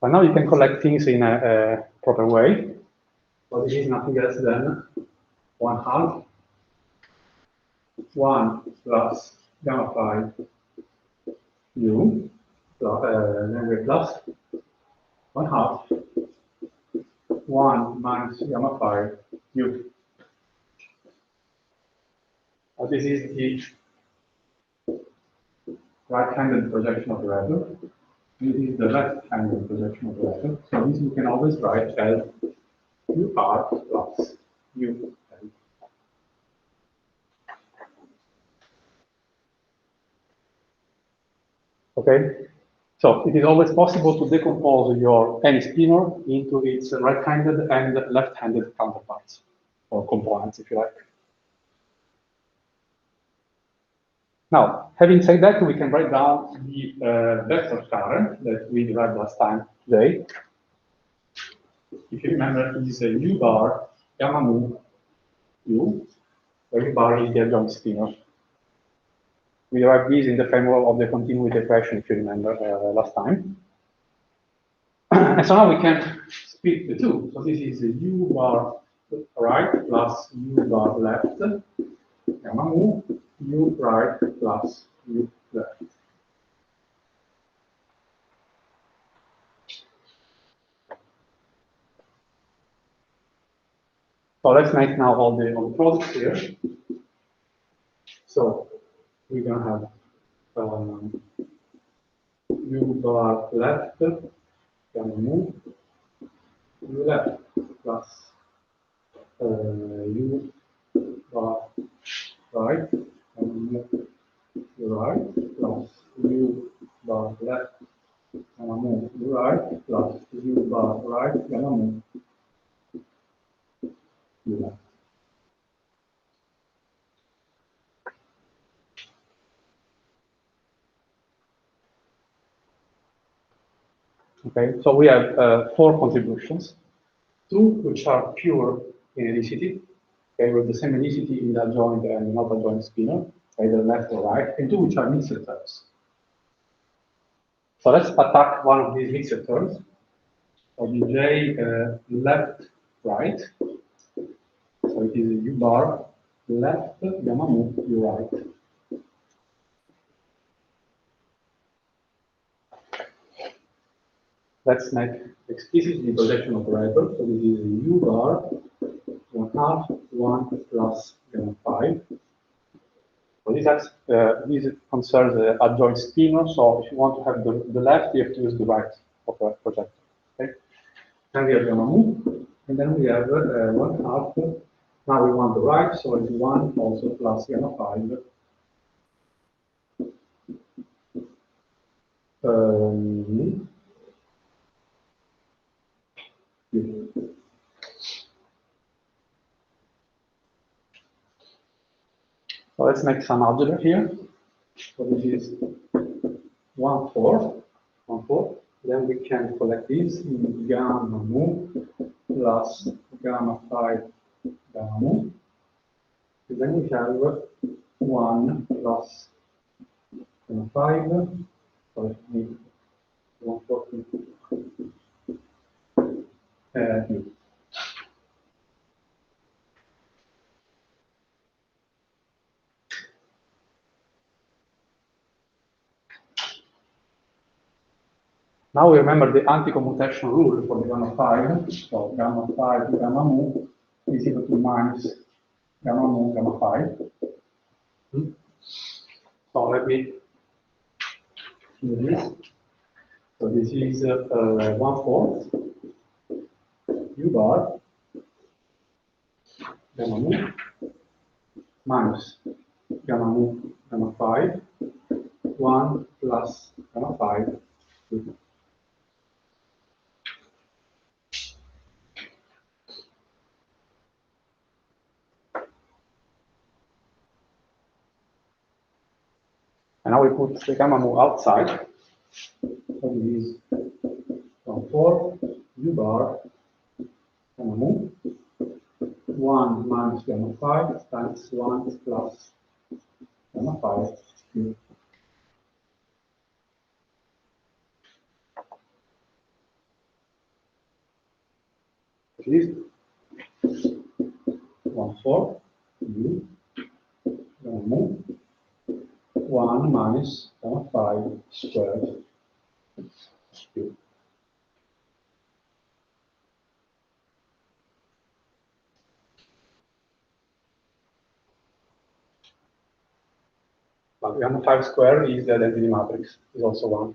But now you can collect things in a proper way. So this is nothing else than 1/2 1 plus gamma 5 U plus 1/2 1 minus gamma 5 U. This is the right-handed projection operator. This is the left-handed projection operator. So this you can always write as UR plus U. Okay, so it is always possible to decompose any spinor into its right-handed and left-handed counterparts, or components, if you like. Now, having said that, we can write down the vector current that we derived last time today. If you remember, it is a U bar gamma mu U, where U bar is the adjoint spinor. We derived this in the framework of the continuity equation, if you remember last time. And so now we can split the two. So this is U bar right plus U bar left, gamma mu, U right plus U left. So let's make now all the products here. So we're gonna have u bar left, gamma mu, u left plus u bar right, gamma mu right plus u bar left, gamma mu right plus u bar right, gamma mu left. Okay, so we have 4 contributions, 2 which are pure anicity, okay, with the same anicity in the adjoint and not adjoint spinor, either left or right, and 2 which are mixed terms. So let's attack one of these mixed terms. So J left, right. So it is u bar left, gamma mu u right. Let's make explicit the projection operator. So this is u bar 1/2 1 plus gamma 5. So this concerns the adjoint spinor. So if you want to have the left, you have to use the right projector. Okay. Then we have gamma mu, and then we have 1/2. Now we want the right, so it's 1 also plus gamma 5. So let's make some algebra here. So this is 1/4, 1/4. Then we can collect this in gamma mu plus gamma 5 gamma mu. And then we have 1 plus gamma 5. So it means 1/4. Now we remember the anti-commutation rule for the gamma 5. So gamma 5 gamma mu is equal to minus gamma mu gamma 5. So let me do this. So this is 1/4 u bar gamma mu minus gamma mu gamma 5 1 plus gamma 5. And now we put the gamma mu outside. So this is 1/4 u bar gamma mu 1 minus gamma 5 times 1 plus gamma 5 cubed. At least 1/4 u gamma mu 1 minus gamma 5 squared cubed. But gamma 5 squared is the density matrix, is also 1.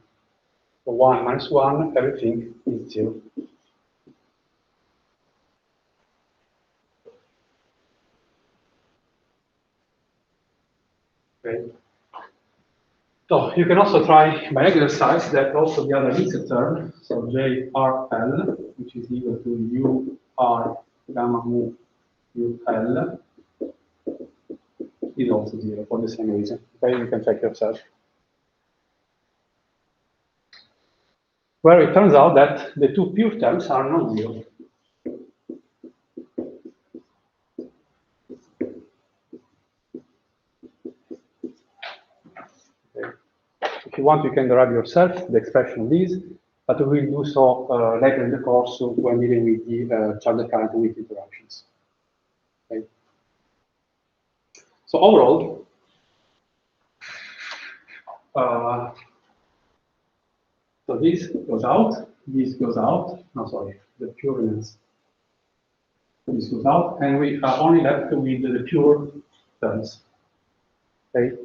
So 1 minus 1, everything is 0. Okay. So you can also try by exercise that also the other mixed term, so JRL, which is equal to U R gamma mu UL, is also 0 for the same reason. Okay, you can check yourself. Where it turns out that the two pure terms are non-zero. Okay. If you want, you can derive yourself the expression of these, but we will do so later in the course when dealing with the charge current with interactions. Okay. So overall, so this goes out, no, sorry, the pureness. This goes out, and we are only left with the pure terms. Okay.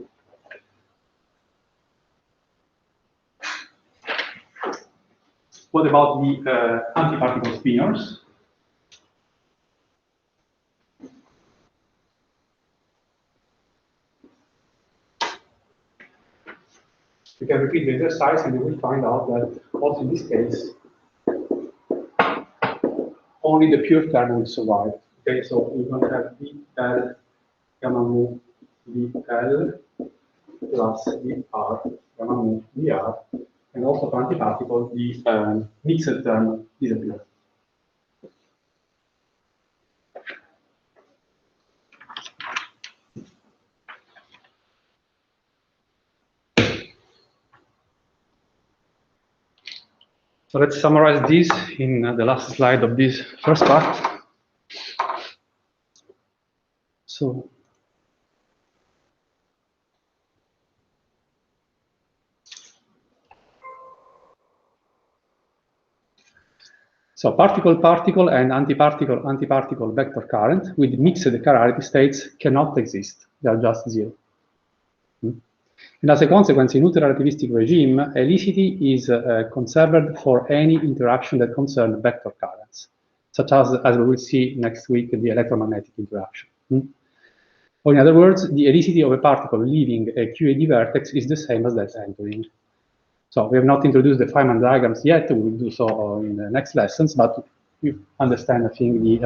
What about the antiparticle spinors? We can repeat the exercise, and we will find out that also in this case, only the pure term will survive. Okay, so we're going to have BL gamma mu BL plus BR gamma mu BR, and also for antiparticle, the mixed term disappears. So let's summarize this in the last slide of this first part. So particle-particle and antiparticle vector current with mixed chirality states cannot exist. They are just zero. And as a consequence, in ultra-relativistic regime, helicity is conserved for any interaction that concerns vector currents, such as we will see next week, the electromagnetic interaction. Or in other words, the helicity of a particle leaving a QED vertex is the same as that entering. So we have not introduced the Feynman diagrams yet. We will do so in the next lessons, but you understand, I think,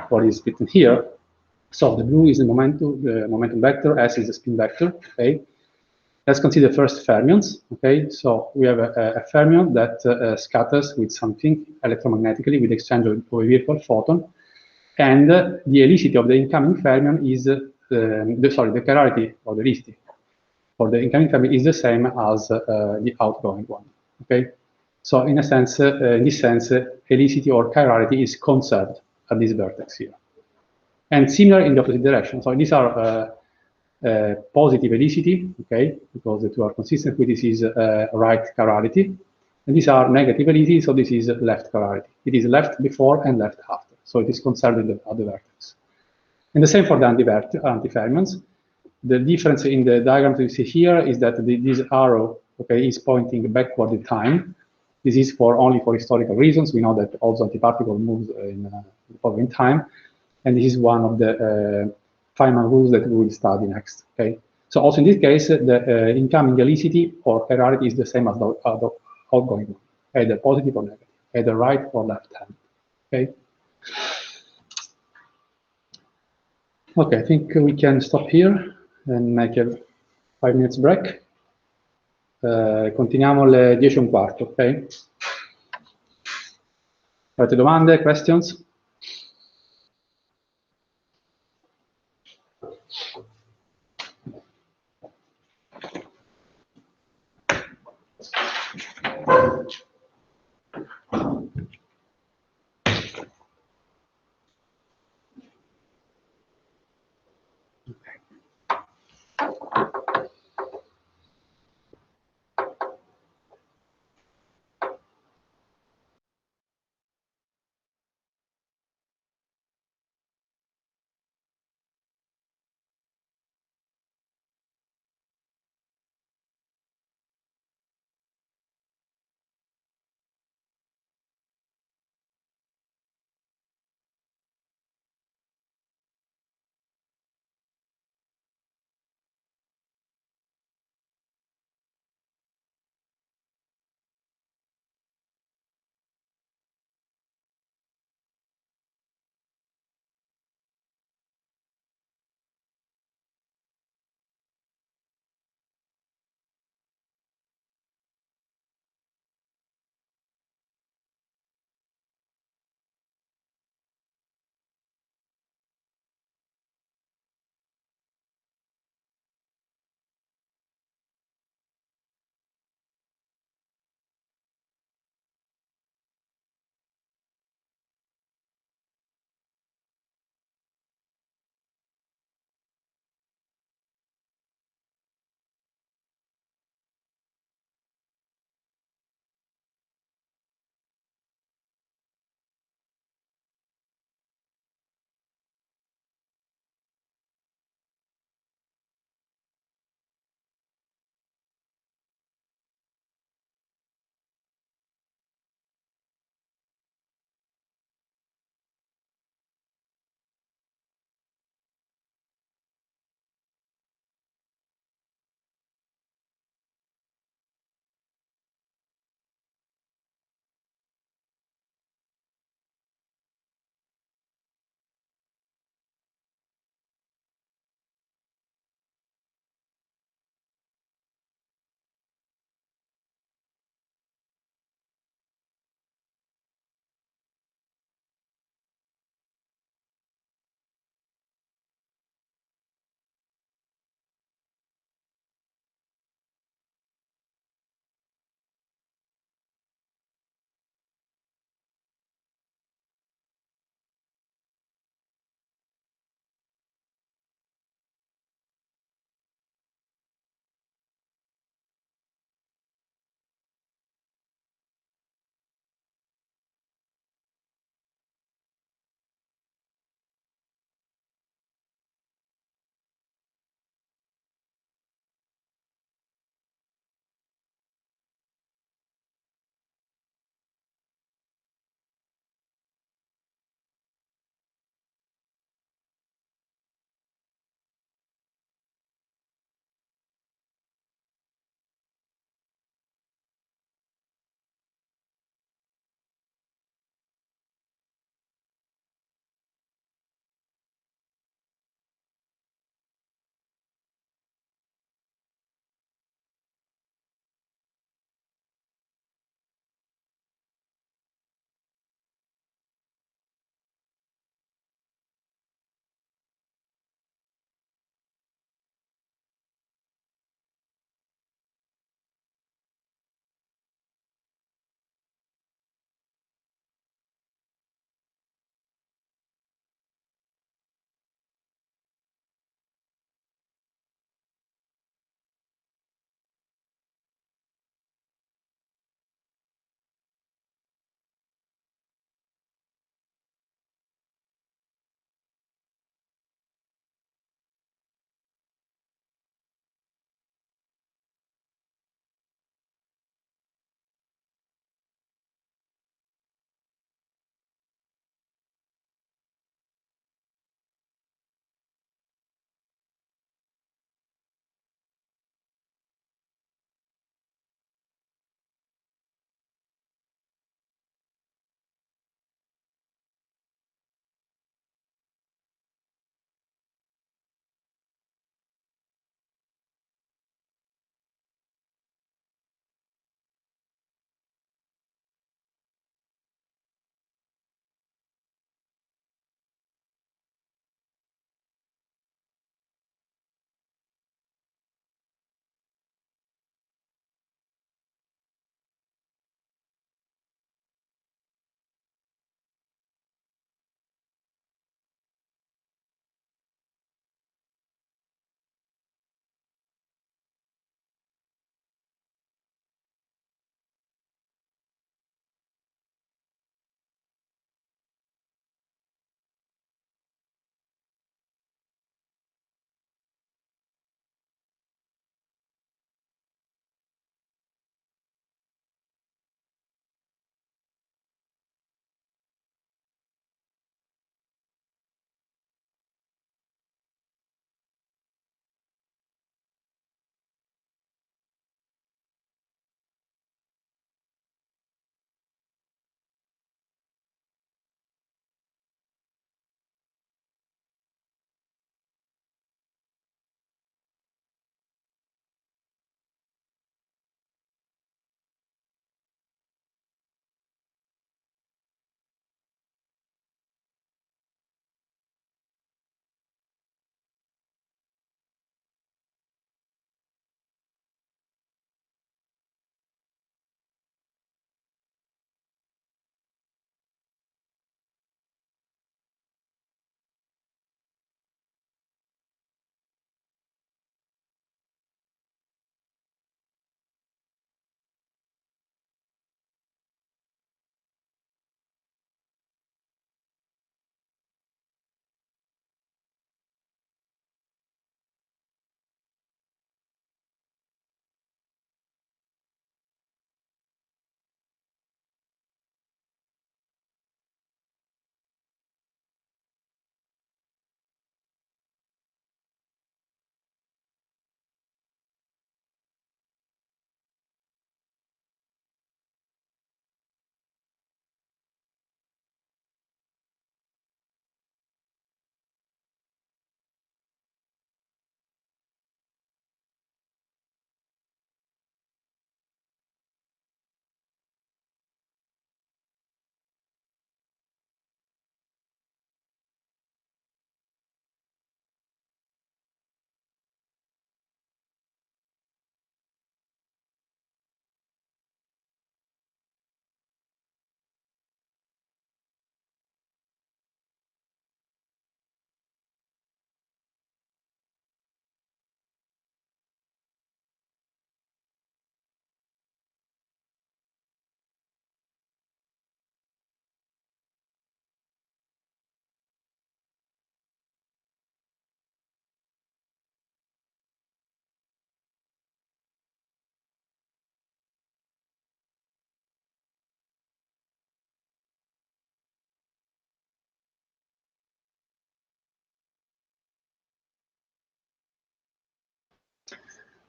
what is written here. So the blue is the momentum vector, S is the spin vector. Okay. Let's consider first fermions. Okay. So we have a fermion that scatters with something electromagnetically with exchange of a virtual photon, and the helicity of the incoming fermion is the chirality of the helicity for the incoming fermion is the same as the outgoing one. Okay, so in a sense, in this sense, helicity or chirality is conserved at this vertex here, and similar in the opposite direction. So these are positive helicity, okay, because the two are consistent with this is right chirality, and these are negative helicity, so this is left chirality. It is left before and left after, so it is conserved at the vertex. And the same for the antifermions. The difference in the diagram that you see here is that this arrow, okay, is pointing backward in time. This is only for historical reasons. We know that also antiparticle moves in time, and this is one of the Feynman rules that we will study next. Okay, so also in this case, the incoming helicity or chirality is the same as the outgoing one, either positive or negative, either right or left hand. Okay. Okay, I think we can stop here and make a 5 minutes break. Continuiamo alle 10:15, ok? Avete domande, questions?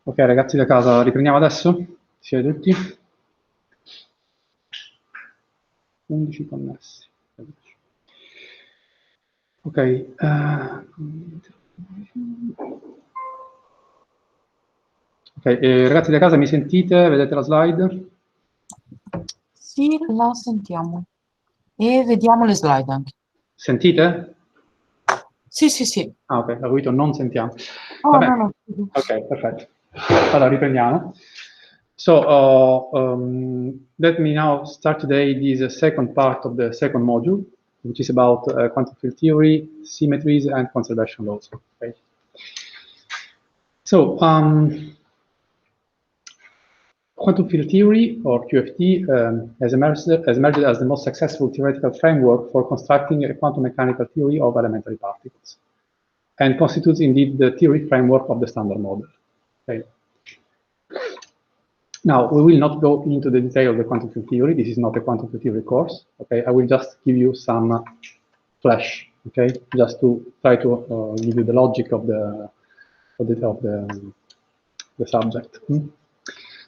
Ok, ragazzi da casa, riprendiamo adesso? Siete tutti? 11 connessi. Ok. Ok, ragazzi da casa, mi sentite? Vedete la slide? Sì, la sentiamo. E vediamo le slide anche. Sentite? Sì, sì, sì. Ah, ok, avevo detto non sentiamo. Oh, Vabbè, no, no. ok, perfetto. Allora, riprendiamo. So, let me now start today this second part of the second module, which is about quantum field theory, symmetries, and conservation laws. Okay. So, quantum field theory, or QFT, has emerged as the most successful theoretical framework for constructing a quantum mechanical theory of elementary particles, and constitutes indeed the theory framework of the Standard Model. Okay. Now, we will not go into the detail of the quantum field theory. This is not a quantum field theory course. Okay, I will just give you some flash. Okay, just to try to give you the logic of the subject.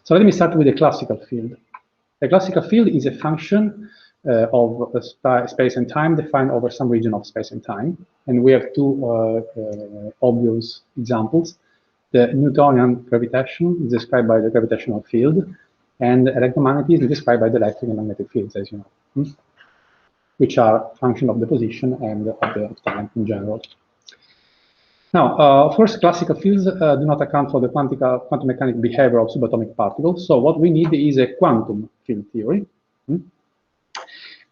So let me start with the classical field. The classical field is a function of space and time defined over some region of space and time. And we have two obvious examples. The Newtonian gravitation is described by the gravitational field, and electromagnetism is described by the electric and magnetic fields, as you know, which are function of the position and of time in general. Now, of course, classical fields do not account for the quantum mechanical behavior of subatomic particles. So what we need is a quantum field theory.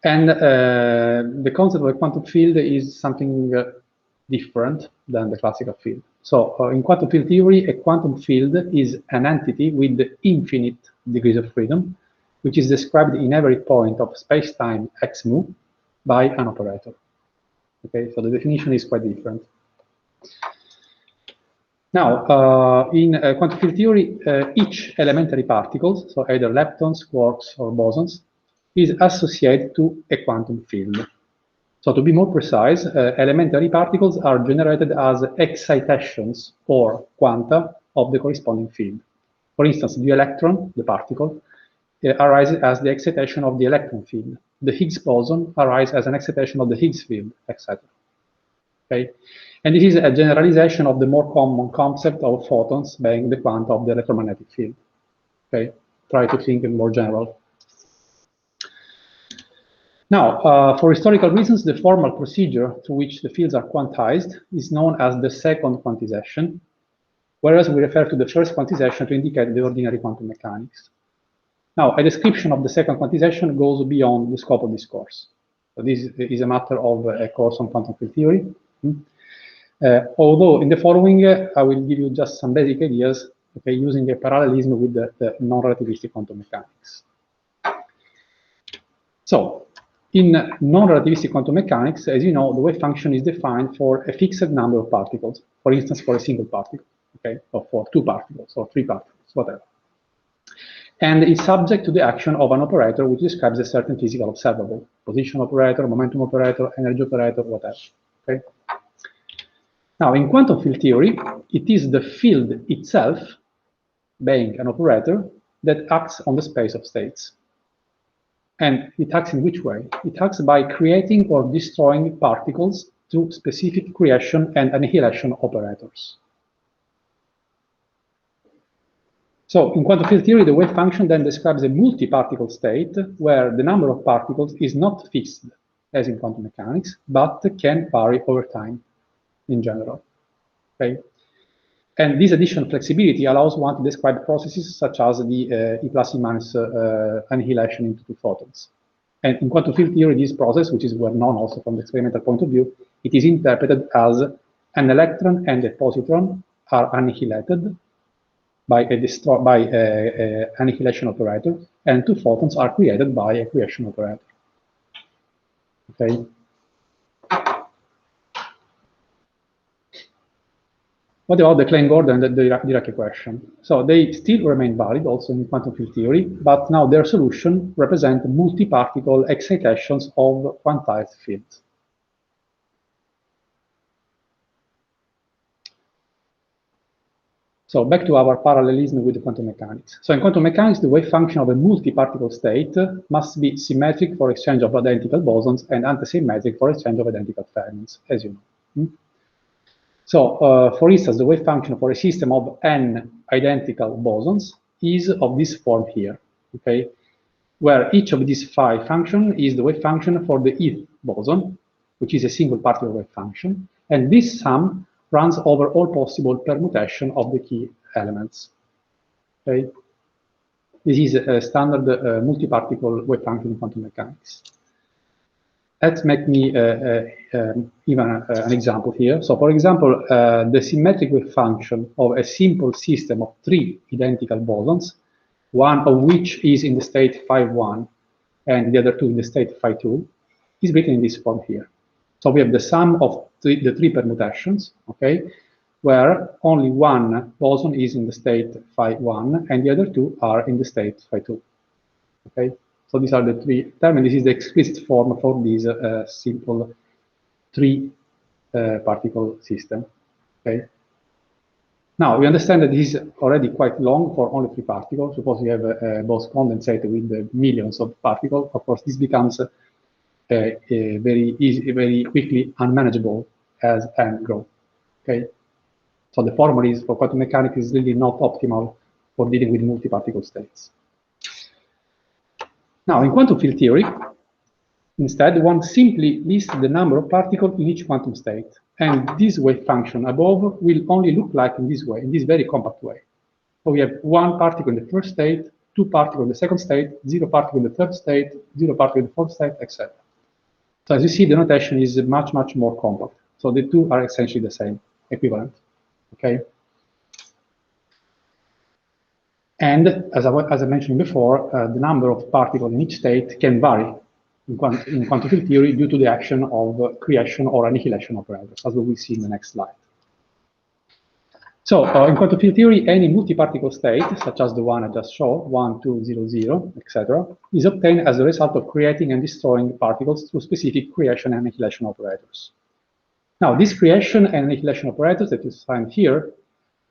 And the concept of a quantum field is something different than the classical field. So in quantum field theory, a quantum field is an entity with infinite degrees of freedom, which is described in every point of space-time x mu by an operator. Okay, so the definition is quite different. Now, in quantum field theory, each elementary particle, so either leptons, quarks, or bosons, is associated to a quantum field. So to be more precise, elementary particles are generated as excitations or quanta of the corresponding field. For instance, the electron, the particle, arises as the excitation of the electron field. The Higgs boson arises as an excitation of the Higgs field, etc. Okay? And this is a generalization of the more common concept of photons being the quanta of the electromagnetic field. Okay? Try to think in more general. Now, for historical reasons, the formal procedure through which the fields are quantized is known as the second quantization, whereas we refer to the first quantization to indicate the ordinary quantum mechanics. Now, a description of the second quantization goes beyond the scope of this course. So this is a matter of a course on quantum field theory. Although in the following, I will give you just some basic ideas, okay, using a parallelism with the non-relativistic quantum mechanics. So, in non-relativistic quantum mechanics, as you know, the wave function is defined for a fixed number of particles, for instance, for a single particle, okay, or for two particles, or three particles, whatever. And is subject to the action of an operator which describes a certain physical observable, position operator, momentum operator, energy operator, whatever, okay? Now, in quantum field theory, it is the field itself, being an operator, that acts on the space of states. And it acts in which way? It acts by creating or destroying particles through specific creation and annihilation operators. So in quantum field theory, the wave function then describes a multi-particle state where the number of particles is not fixed, as in quantum mechanics, but can vary over time in general. Okay? And this additional flexibility allows one to describe processes such as the E plus E minus annihilation into two photons. And in quantum field theory, this process, which is well known also from the experimental point of view, it is interpreted as an electron and a positron are annihilated by a annihilation operator, and two photons are created by a creation operator. Okay. What about the Klein-Gordon and the Dirac equation? So they still remain valid also in quantum field theory, but now their solution represent multi-particle excitations of quantized fields. So back to our parallelism with the quantum mechanics. So in quantum mechanics, the wave function of a multi-particle state must be symmetric for exchange of identical bosons and antisymmetric for exchange of identical fermions, as you know. So, for instance, the wave function for a system of n identical bosons is of this form here, okay, where each of these phi functions is the wave function for the ith boson, which is a single particle wave function, and this sum runs over all possible permutation of the key elements. Okay, this is a standard multi-particle wave function in quantum mechanics. Let's make me even an example here. So, for example, the symmetric wave function of a simple system of 3 identical bosons, one of which is in the state phi1 and the other 2 in the state phi2, is written in this form here. So we have the sum of the 3 permutations, okay, where only one boson is in the state phi1 and the other 2 are in the state phi2. Okay, so these are the 3 terms, and this is the explicit form for this simple 3 particle system. Okay. Now we understand that this is already quite long for only 3 particles. Suppose you have a Bose condensate with millions of particles. Of course, this becomes very easy, very quickly unmanageable as n grows. Okay, so the formula is for quantum mechanics is really not optimal for dealing with multi-particle states. Now, in quantum field theory, instead, one simply lists the number of particles in each quantum state, and this wave function above will only look like in this way, in this very compact way. So we have 1 particle in the first state, 2 particles in the second state, 0 particle in the third state, 0 particle in the fourth state, etc. So as you see, the notation is much, much more compact. So the 2 are essentially the same, equivalent. Okay. And as I mentioned before, the number of particles in each state can vary in quantum field theory due to the action of creation or annihilation operators, as we will see in the next slide. So in quantum field theory, any multi-particle state, such as the one I just showed, 1, 2, 0, 0, etc., is obtained as a result of creating and destroying particles through specific creation and annihilation operators. Now, these creation and annihilation operators that you find here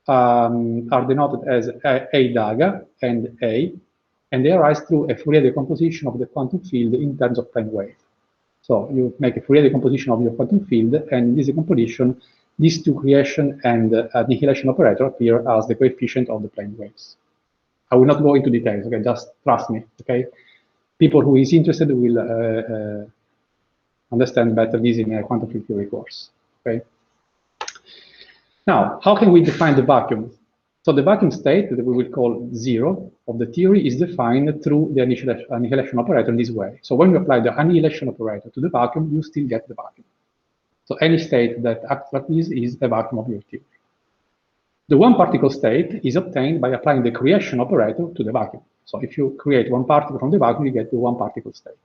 are denoted as A daga and A, and they arise through a Fourier decomposition of the quantum field in terms of plane wave. So you make a Fourier decomposition of your quantum field, and in this decomposition, these 2 creation and annihilation operator appear as the coefficient of the plane waves. I will not go into details, okay, just trust me, okay? People who is interested will understand better this in a quantum field theory course, okay? Now, how can we define the vacuum? So the vacuum state that we will call 0 of the theory is defined through the annihilation operator in this way. So when you apply the annihilation operator to the vacuum, you still get the vacuum. So any state that acts like this is a vacuum of your theory. The 1 particle state is obtained by applying the creation operator to the vacuum. So if you create 1 particle from the vacuum, you get the 1 particle state.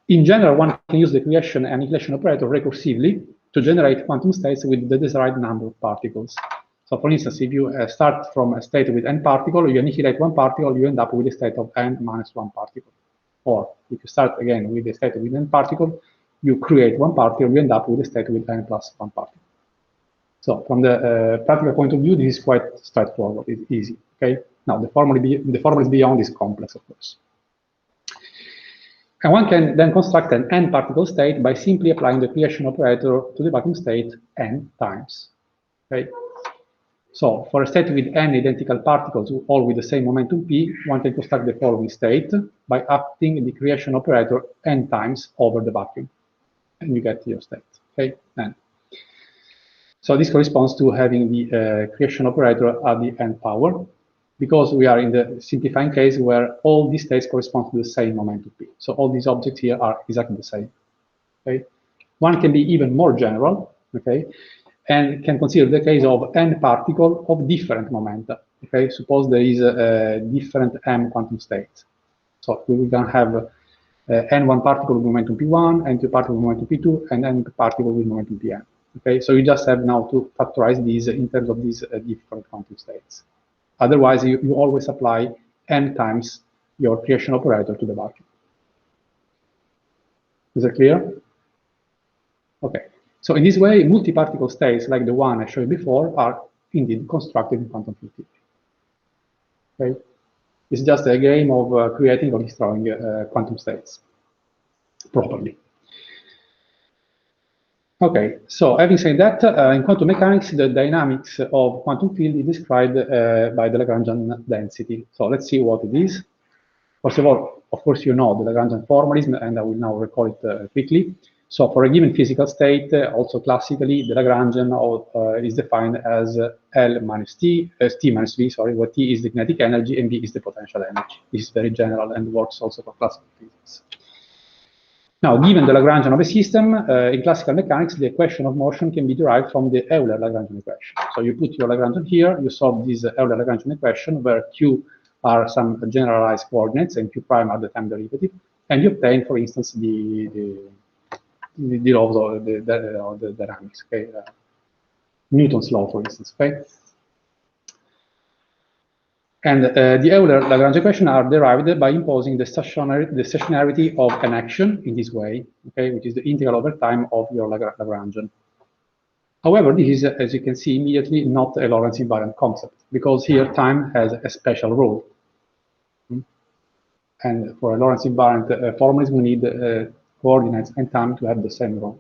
In general, one can use the creation and annihilation operator recursively to generate quantum states with the desired number of particles. So for instance, if you start from a state with n particles, you annihilate 1 particle, you end up with a state of n minus 1 particle. Or if you start again with a state with n particles, you create 1 particle, you end up with a state with n plus 1 particle. So from the practical point of view, this is quite straightforward, it's easy, okay? Now the formula is beyond this complex, of course. And one can then construct an n particle state by simply applying the creation operator to the vacuum state n times. Okay? So for a state with n identical particles, all with the same momentum p, one can construct the following state by acting the creation operator n times over the vacuum. And you get your state, okay? N. So this corresponds to having the creation operator at the n power, because we are in the simplifying case where all these states correspond to the same momentum p. So all these objects here are exactly the same. Okay? One can be even more general, okay, and can consider the case of n particles of different momenta. Okay, suppose there is a different m quantum state. So we can have n1 particle with momentum p1, n2 particle with momentum p2, and n particle with momentum pn. Okay, so you just have now to factorize these in terms of these different quantum states. Otherwise, you always apply n times your creation operator to the vacuum. Is that clear? Okay. So in this way, multi-particle states like the one I showed before are indeed constructed in quantum field theory. Okay? It's just a game of creating or destroying quantum states properly. Okay, so having said that, in quantum mechanics, the dynamics of quantum field is described by the Lagrangian density. So let's see what it is. First of all, of course, you know the Lagrangian formalism, and I will now recall it quickly. So for a given physical state, also classically, the Lagrangian is defined as L minus T, T minus V, sorry, where T is the kinetic energy and V is the potential energy. This is very general and works also for classical physics. Now, given the Lagrangian of a system, in classical mechanics, the equation of motion can be derived from the Euler-Lagrangian equation. So you put your Lagrangian here, you solve this Euler-Lagrangian equation, where Q are some generalized coordinates and Q prime are the time derivative, and you obtain, for instance, the laws of the dynamics, okay? Newton's law, for instance, okay? And the Euler-Lagrange equation are derived by imposing the stationarity of an action in this way, okay, which is the integral over time of your Lagrangian. However, this is, as you can see immediately, not a Lorentz invariant concept, because here time has a special rule. And for a Lorentz invariant formalism, we need coordinates and time to have the same rule.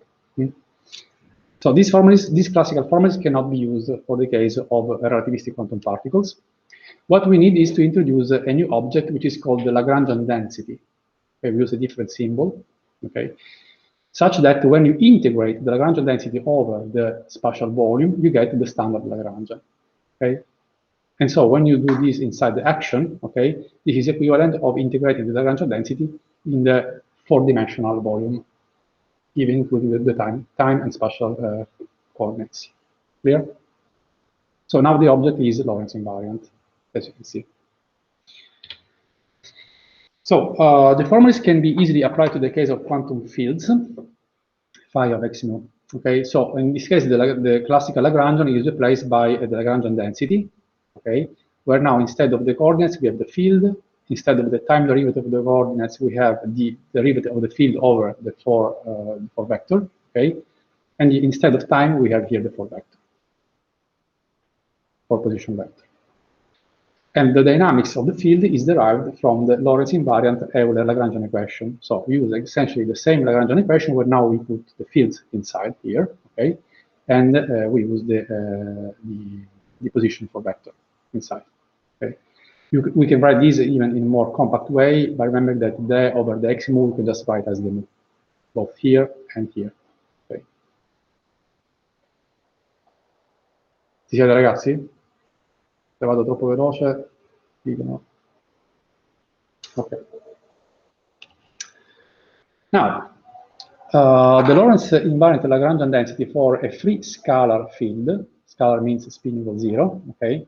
So these classical formulas cannot be used for the case of relativistic quantum particles. What we need is to introduce a new object, which is called the Lagrangian density. Okay, we use a different symbol, okay, such that when you integrate the Lagrangian density over the spatial volume, you get the standard Lagrangian. Okay, and so when you do this inside the action, okay, this is equivalent of integrating the Lagrangian density in the four-dimensional volume, even including the time and spatial coordinates. Clear? So now the object is Lorentz invariant, as you can see. So the formulas can be easily applied to the case of quantum fields, phi of x mu. Okay, so in this case, the classical Lagrangian is replaced by the Lagrangian density. Okay, where now instead of the coordinates we have the field. Instead of the time derivative of the coordinates, we have the derivative of the field over the four vector. Okay, and instead of time, we have here the four position vector. And the dynamics of the field is derived from the Lorentz invariant Euler-Lagrangian equation. So we use essentially the same Lagrangian equation, where now we put the fields inside here, okay, and we use the position for vector inside. Okay, we can write this even in a more compact way by remembering that the over the x mu we can just write as the mu, both here and here. Okay. Ci siete, ragazzi? Se vado troppo veloce, dicono. Okay. Now, the Lorentz invariant Lagrangian density for a free scalar field, scalar means spin equals 0, okay,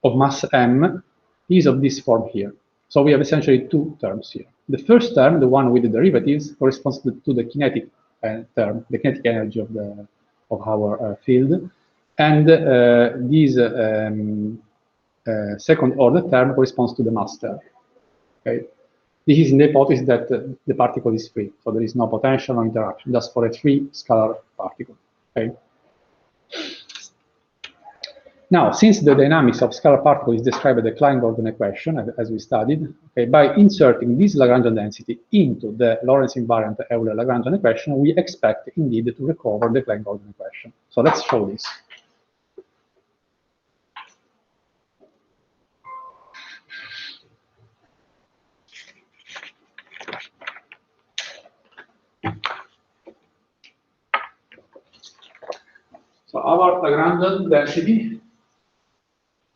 of mass m is of this form here. So we have essentially two terms here. The first term, the one with the derivatives, corresponds to the kinetic term, the kinetic energy of our field, and this second order term corresponds to the mass term. Okay, this is in the hypothesis that the particle is free, so there is no potential or interaction, just for a free scalar particle. Okay. Now, since the dynamics of scalar particle is described by the Klein-Gordon equation, as we studied, okay, by inserting this Lagrangian density into the Lorentz invariant Euler-Lagrangian equation, we expect indeed to recover the Klein-Gordon equation. So let's show this. So our Lagrangian density,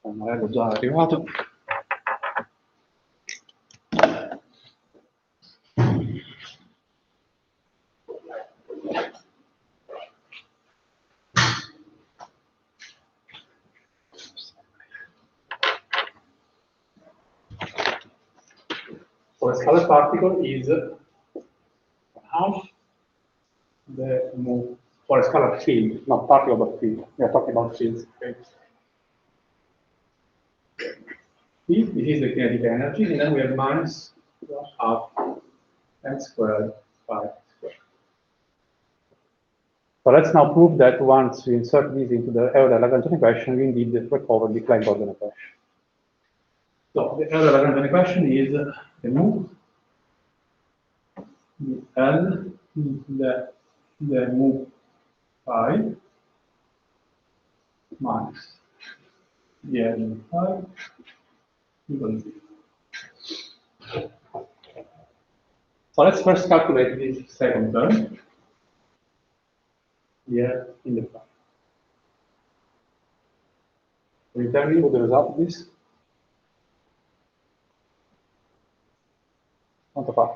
non ero già arrivato, for a scalar particle is half the mu for a scalar field, not particle but field. We are talking about fields. Okay. This is the kinetic energy, and then we have minus half m squared by squared. So let's now prove that once we insert this into the Euler-Lagrangian equation, we indeed recover the Klein-Gordon equation. So the Euler-Lagrangian equation is the mu L the mu phi minus the L mu phi equal to 0. So let's first calculate this second term here in the phi. Can you tell me what the result of this? Quanto fa?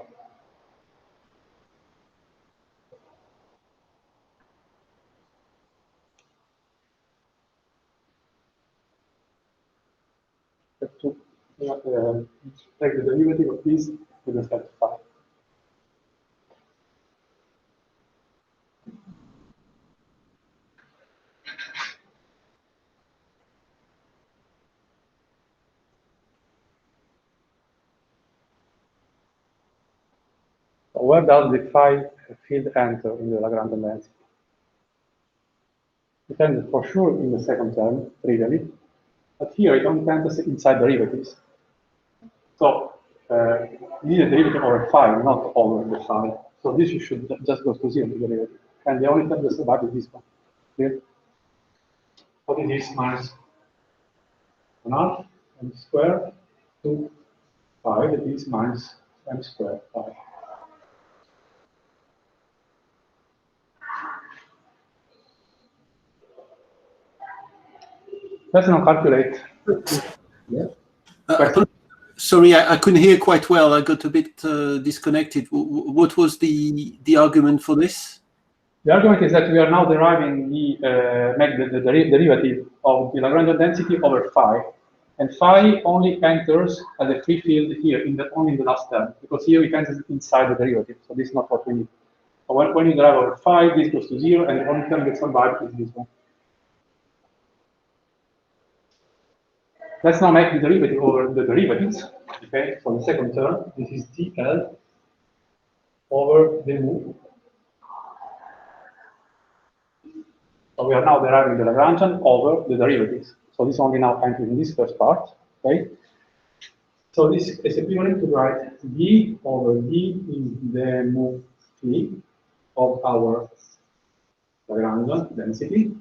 To take the derivative of this with respect to phi. So where does the phi field enter in the Lagrangian density? It enters for sure in the second term, trivially, but here it only enters inside derivatives. So you need a derivative over phi, not over the phi. So this should just go to 0 to the derivative. And the only term that survives is this one. Clear? So this is minus 1/2 m squared to phi, that is minus m squared phi. Let's now calculate. Yeah. Sorry, I couldn't hear quite well. I got a bit disconnected. What was the argument for this? The argument is that we are now deriving the derivative of the Lagrangian density over phi, and phi only enters as a free field here only in the last term, because here it enters inside the derivative. So this is not what we need. So when you derive over phi, this goes to 0, and the only term that survives is this one. Let's now make the derivative over the derivatives. Okay, so the second term, this is TL over the mu. So we are now deriving the Lagrangian over the derivatives. So this only now enters in this first part. Okay. So this is equivalent to write d over d in the mu phi of our Lagrangian density.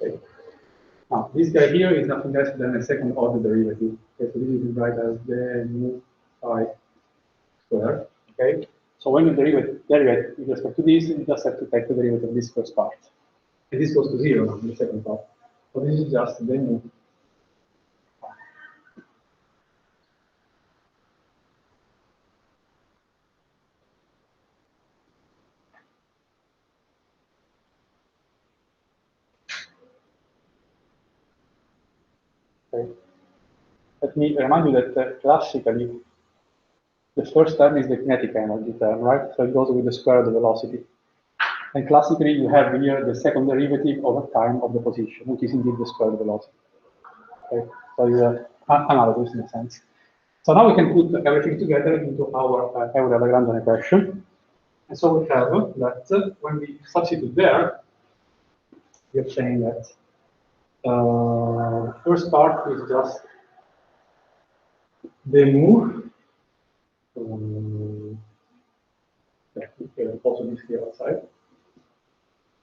Okay. Now, this guy here is nothing less than a second order derivative. Okay, so this is write as the mu phi squared. Okay, so when you derivate with respect to this, you just have to take the derivative of this first part. And this goes to 0 in the second part. So this is just the mu. Okay. Let me remind you that classically, the first term is the kinetic energy term, right? So it goes with the square of the velocity. And classically, you have here the second derivative over time of the position, which is indeed the square of the velocity. Okay, so it's analogous in a sense. So now we can put everything together into our Euler-Lagrangian equation. And so we have that when we substitute there, we are saying that first part is just the mu. Also this here outside.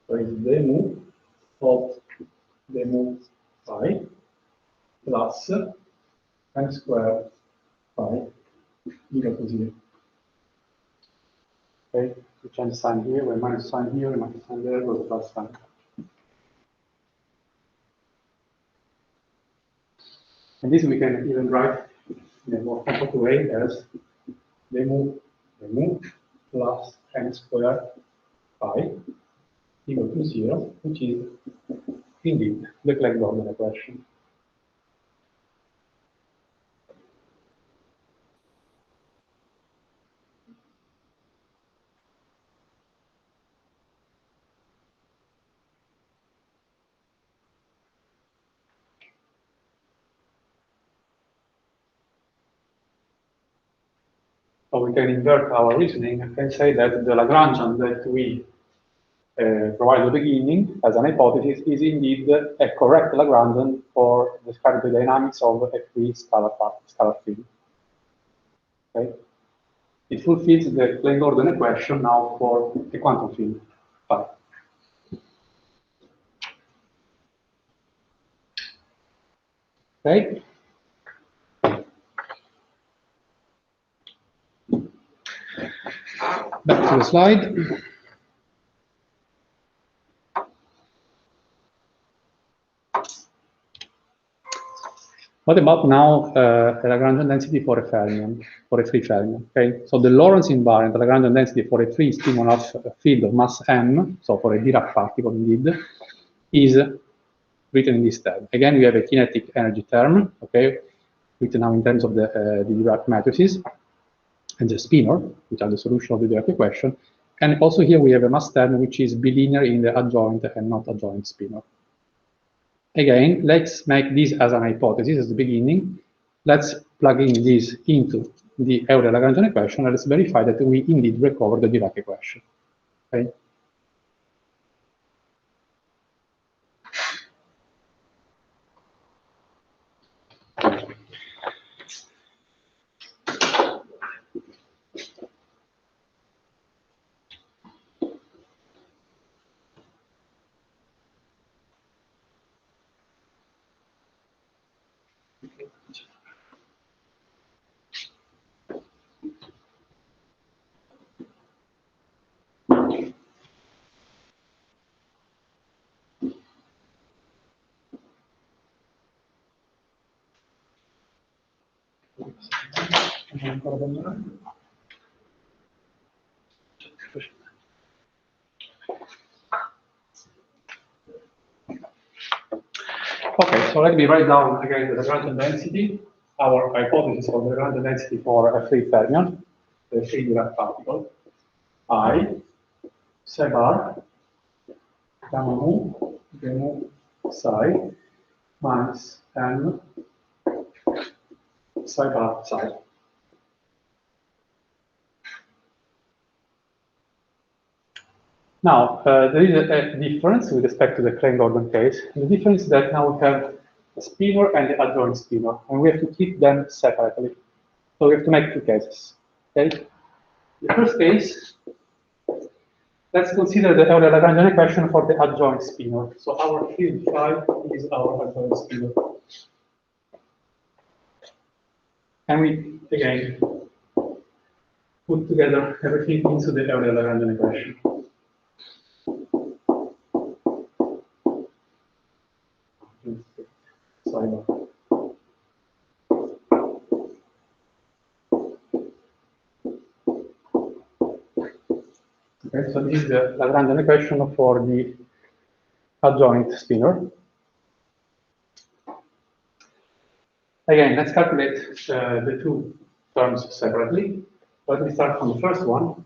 So it's the mu of the mu phi plus m squared phi equal to 0. Okay, we change sign here, we minus sign here, we minus sign there, goes the plus sign. And this we can even write in a more comfortable way as the mu plus m squared phi equal to 0, which is indeed the Klein-Gordon equation. So we can invert our reasoning and say that the Lagrangian that we provide at the beginning as an hypothesis is indeed a correct Lagrangian for describing the dynamics of a free scalar field. Okay? It fulfills the Klein-Gordon equation now for the quantum field. Fine. Okay. Back to the slide. What about now the Lagrangian density for a fermion, for a free fermion? Okay, so the Lorentz invariant Lagrangian density for a free Simonoff field of mass m, so for a Dirac particle indeed, is written in this term. Again, we have a kinetic energy term, okay, written now in terms of the Dirac matrices and the spinor, which are the solution of the Dirac equation. And also here we have a mass term which is bilinear in the adjoint and not adjoint spinor. Again, let's make this as an hypothesis at the beginning. Let's plug in this into the Euler-Lagrangian equation, and let's verify that we indeed recover the Dirac equation. Okay? Okay, so let me write down again the Lagrangian density, our hypothesis for the Lagrangian density for a free fermion, the free Dirac particle, I, psi bar, gamma mu, mu psi, minus m, psi bar psi. Now, there is a difference with respect to the Klein-Gordon case. The difference is that now we have a spinor and the adjoint spinor, and we have to keep them separately. So we have to make two cases. Okay? The first case, let's consider the Euler-Lagrangian equation for the adjoint spinor. So our field phi is our adjoint spinor. And we, again, put together everything into the Euler-Lagrangian equation. Okay, so this is the Lagrangian equation for the adjoint spinor. Again, let's calculate the two terms separately. Let me start from the first one.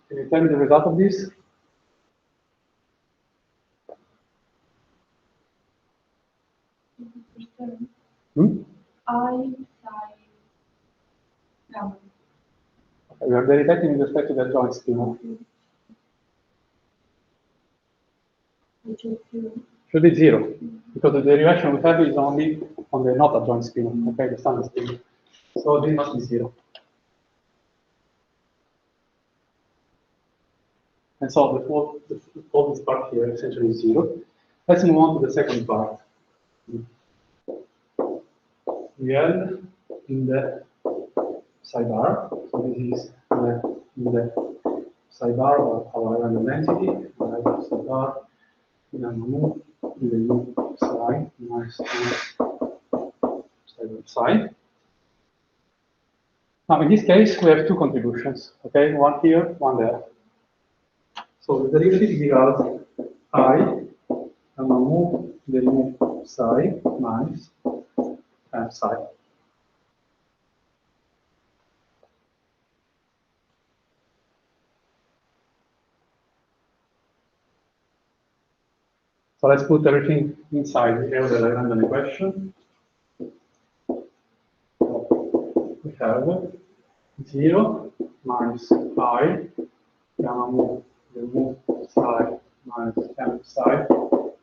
Can you tell me the result of this? Hmm? I psi gamma. We are derivating with respect to the adjoint spinor. Which is 0. Should be 0, because the derivation we have is only on the not adjoint spinor, okay, the standard spinor. So this must be 0. And so all this part here essentially is 0. Let's move on to the second part. We have in the psi bar, so this is the psi bar of our random density, psi bar, gamma mu, in the mu psi minus psi. Now in this case we have two contributions, okay, one here, one there. So the derivative gives us I gamma mu the mu psi minus psi. So let's put everything inside the Euler-Lagrangian equation. We have 0 minus I gamma mu the mu psi minus m psi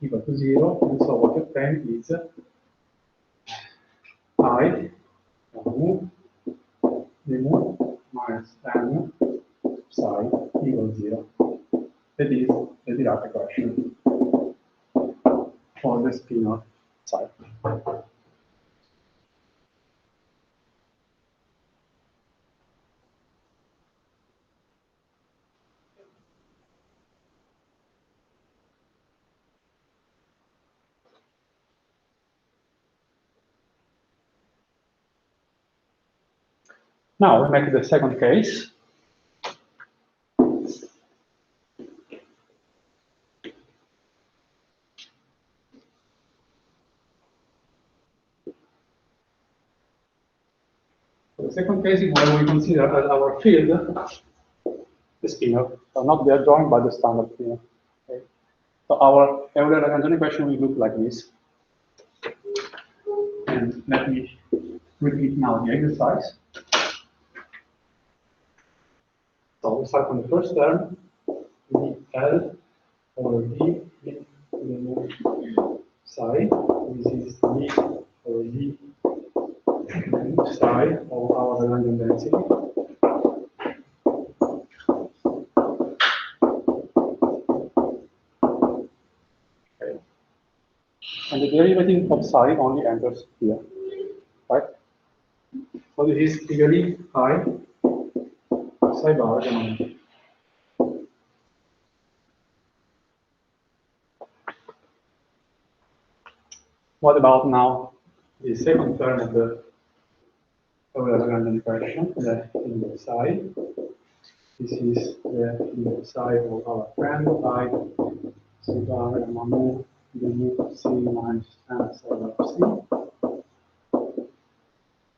equal to 0. And so what you obtain is I gamma mu the mu minus m psi equals 0. That is the Dirac equation for the spinor side. Now we make the second case. The second case is where we consider as our field the spinor, so not the adjoint but the standard spinor. Okay. So our Euler-Lagrangian equation will look like this. And let me repeat now the exercise. So we start from the first term, dl over d in the psi. This is d over d psi of our Lagrangian density. Okay. And the derivative of psi only enters here, right? So this is clearly I psi bar gamma mu. What about now the second term of the Euler-Lagrangian equation, the in psi? This is the psi of our friend I psi bar gamma mu the mu c minus m psi bar c.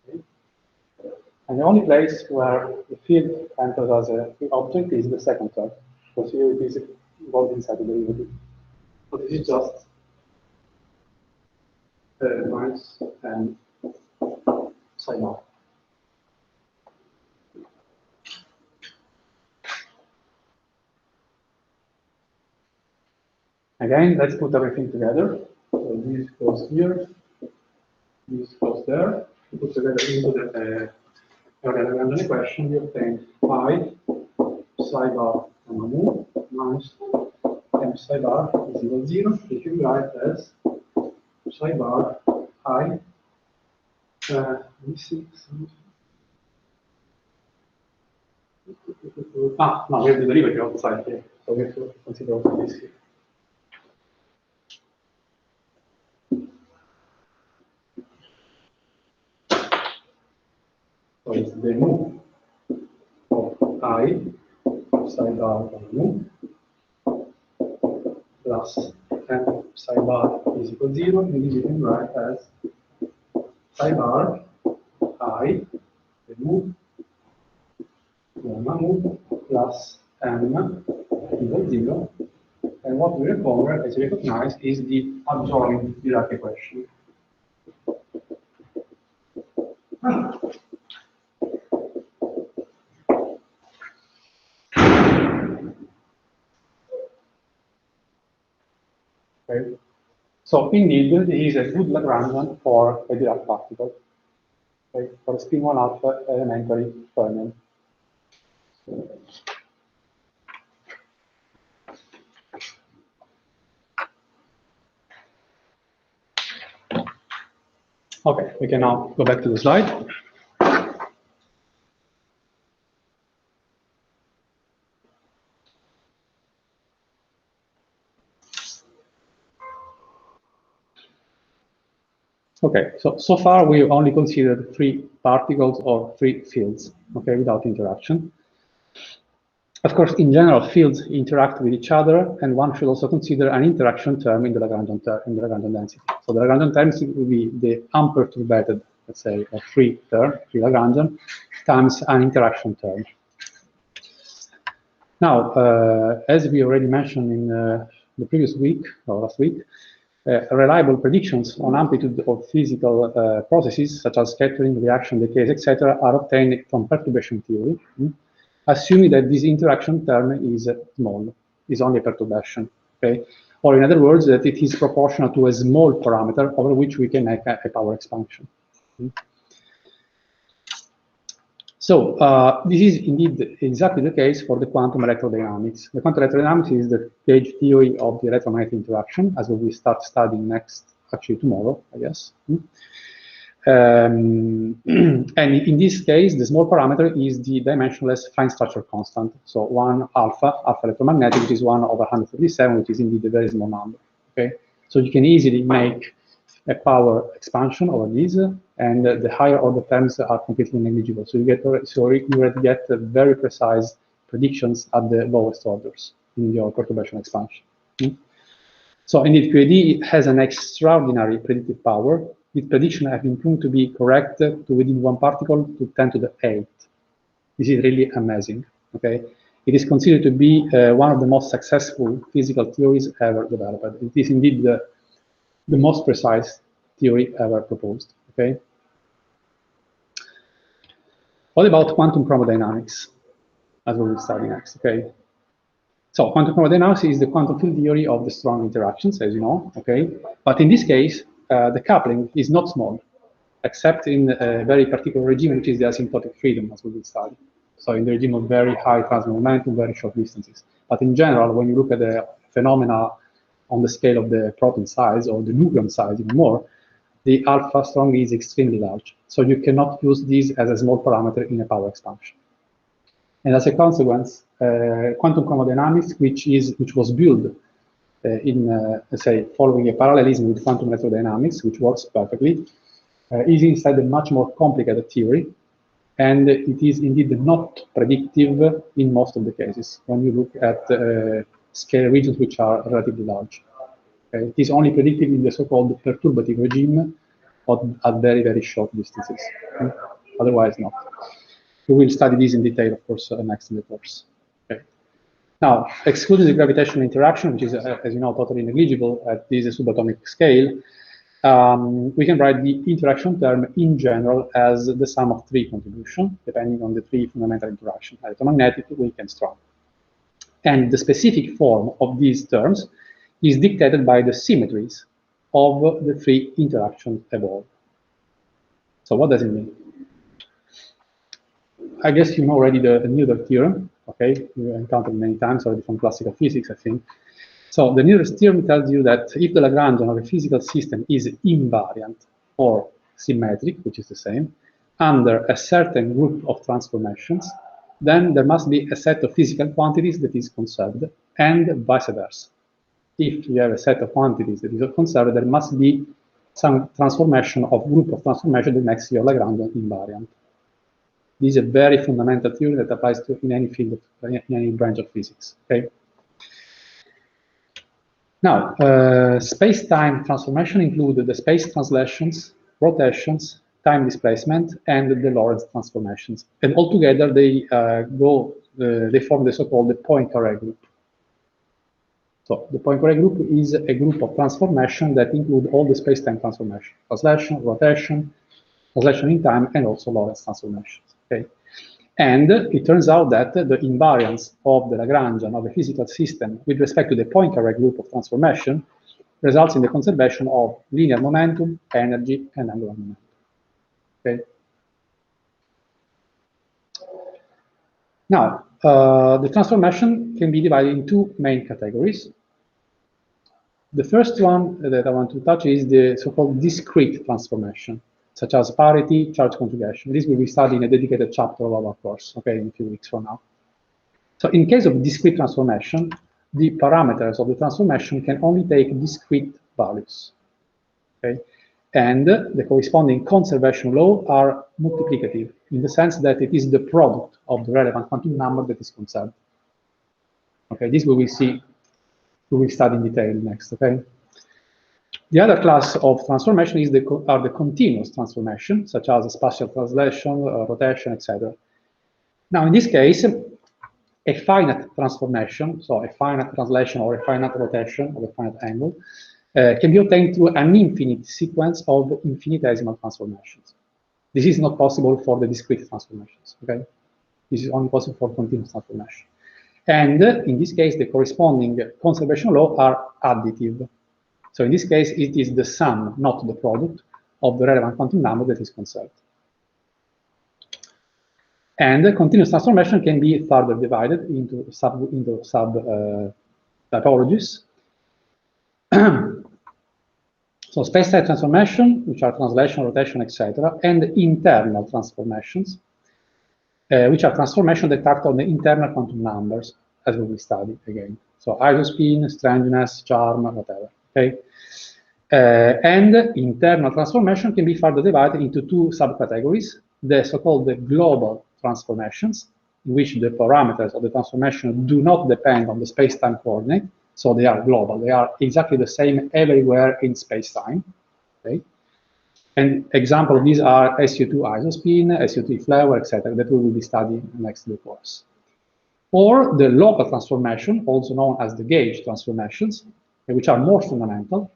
Okay. And the only place where the field enters as an object is the second term, because here it is involved inside the derivative. So this is just minus and psi bar. Again, let's put everything together. So this goes here, this goes there. We put together into the Euler-Lagrangian equation. We obtain I psi bar gamma mu minus m psi bar is equal to 0. If you write as psi bar I let me see. No, we have the derivative outside here, so we have to consider also this here. So it's the mu of I psi bar gamma mu plus m psi bar is equal to 0, and this you can write as psi bar I the mu gamma mu plus m equal to 0. And what we recover, as you recognize, is the adjoint Dirac equation. Okay. So indeed, there is a good Lagrangian for a Dirac particle, okay, for a spin 1 alpha elementary fermion. Okay, we can now go back to the slide. Okay, so far we only considered 3 particles or 3 fields, okay, without interaction. Of course, in general, fields interact with each other, and one should also consider an interaction term in the Lagrangian density. So the Lagrangian density will be the unperturbated, let's say, a free Lagrangian, times an interaction term. Now, as we already mentioned in the previous week or last week, reliable predictions on amplitude of physical processes such as scattering, reaction, decays, etc., are obtained from perturbation theory, assuming that this interaction term is small, is only a perturbation. Okay, or in other words, that it is proportional to a small parameter over which we can make a power expansion. So this is indeed exactly the case for the quantum electrodynamics. The quantum electrodynamics is the gauge theory of the electromagnetic interaction, as we will start studying next, actually tomorrow, I guess. And in this case, the small parameter is the dimensionless fine structure constant. So 1 alpha electromagnetic, which is 1 over 137, which is indeed a very small number. Okay, so you can easily make a power expansion over this, and the higher order terms are completely negligible. So you already get very precise predictions at the lowest orders in your perturbation expansion. So indeed, QED has an extraordinary predictive power, with prediction having proven to be correct to within 1 particle to 10 to the 8. This is really amazing. Okay, it is considered to be one of the most successful physical theories ever developed. It is indeed the most precise theory ever proposed. Okay. What about quantum chromodynamics, as we will study next? Okay. So quantum chromodynamics is the quantum field theory of the strong interactions, as you know. Okay. But in this case, the coupling is not small, except in a very particular regime, which is the asymptotic freedom, as we will study. So in the regime of very high transfer momentum, very short distances. But in general, when you look at the phenomena on the scale of the proton size or the nucleon size even more, the alpha strong is extremely large. So you cannot use this as a small parameter in a power expansion. And as a consequence, quantum chromodynamics, which was built let's say, following a parallelism with quantum electrodynamics, which works perfectly, is instead a much more complicated theory, and it is indeed not predictive in most of the cases when you look at scale regions which are relatively large. It is only predictive in the so-called perturbative regime at very, very short distances. Otherwise, not. We will study this in detail, of course, next in the course. Okay. Now, excluding the gravitational interaction, which is, as you know, totally negligible at this subatomic scale, we can write the interaction term in general as the sum of 3 contributions, depending on the 3 fundamental interactions: electromagnetic, weak, and strong. And the specific form of these terms is dictated by the symmetries of the 3 interactions above. So what does it mean? I guess you know already the Noether theorem. Okay, you encountered many times already from classical physics, I think. So the Noether theorem tells you that if the Lagrangian of a physical system is invariant or symmetric, which is the same, under a certain group of transformations, then there must be a set of physical quantities that is conserved, and vice versa. If you have a set of quantities that is conserved, there must be some transformation of group of transformation that makes your Lagrangian invariant. This is a very fundamental theory that applies to in any field, in any branch of physics. Okay. Now, space-time transformation include the space translations, rotations, time displacement, and the Lorentz transformations. And altogether, they they form the so-called Poincare group. So the Poincare group is a group of transformation that include all the space-time transformation: translation, rotation, translation in time, and also Lorentz transformations. Okay. And it turns out that the invariance of the Lagrangian of a physical system with respect to the Poincare group of transformation results in the conservation of linear momentum, energy, and angular momentum. Okay. Now, the transformation can be divided in 2 main categories. The first one that I want to touch is the so-called discrete transformation, such as parity, charge conjugation. This will be studied in a dedicated chapter of our course, okay, in a few weeks from now. So in case of discrete transformation, the parameters of the transformation can only take discrete values, okay? And the corresponding conservation law are multiplicative, in the sense that it is the product of the relevant quantum number that is conserved. Okay, this we will see, we will study in detail next, okay? The other class of transformation is are the continuous transformation, such as spatial translation, rotation, etc. Now, in this case, a finite transformation, so a finite translation or a finite rotation of a finite angle, can be obtained through an infinite sequence of infinitesimal transformations. This is not possible for the discrete transformations, okay? This is only possible for continuous transformation. And in this case, the corresponding conservation law are additive. So in this case, it is the sum, not the product, of the relevant quantum number that is conserved. And the continuous transformation can be further divided into sub typologies. So space-time transformation, which are translation, rotation, etc., and internal transformations, which are transformations that act on the internal quantum numbers, as we will study again. So isospin, strangeness, charm, whatever. Okay. And internal transformation can be further divided into two subcategories: the so-called global transformations, in which the parameters of the transformation do not depend on the space-time coordinate, so they are global. They are exactly the same everywhere in space-time. Okay. And example of these are SU2 isospin, SU3 flower, etc., that we will be studying next in the course. Or the local transformation, also known as the gauge transformations, which are more fundamental.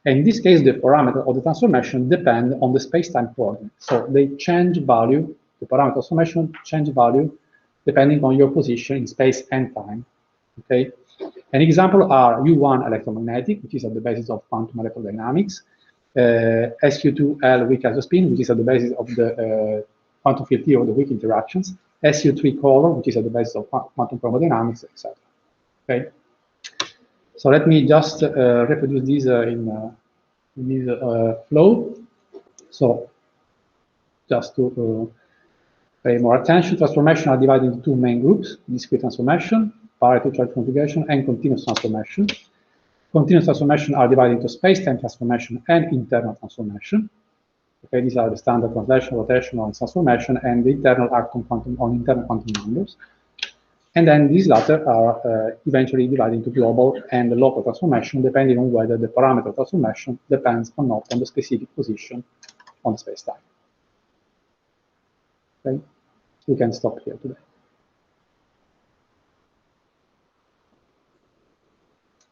And in this case, the parameter of the transformation depend on the space-time coordinate. So they change value, the parameter transformation change value depending on your position in space and time. Okay. An example are U1 electromagnetic, which is at the basis of quantum electrodynamics, SU2L weak isospin, which is at the basis of the quantum field theory of the weak interactions, SU3 color, which is at the basis of quantum chromodynamics, etc. Okay. So let me just reproduce these in this flow. So just to pay more attention, transformation are divided into two main groups: discrete transformation, parity charge configuration, and continuous transformation. Continuous transformation are divided into space-time transformation and internal transformation. Okay, these are the standard translation, rotational, and transformation, and the internal act on internal quantum numbers. And then these latter are eventually divided into global and local transformation, depending on whether the parameter transformation depends or not on the specific position on the space-time. Okay, we can stop here today.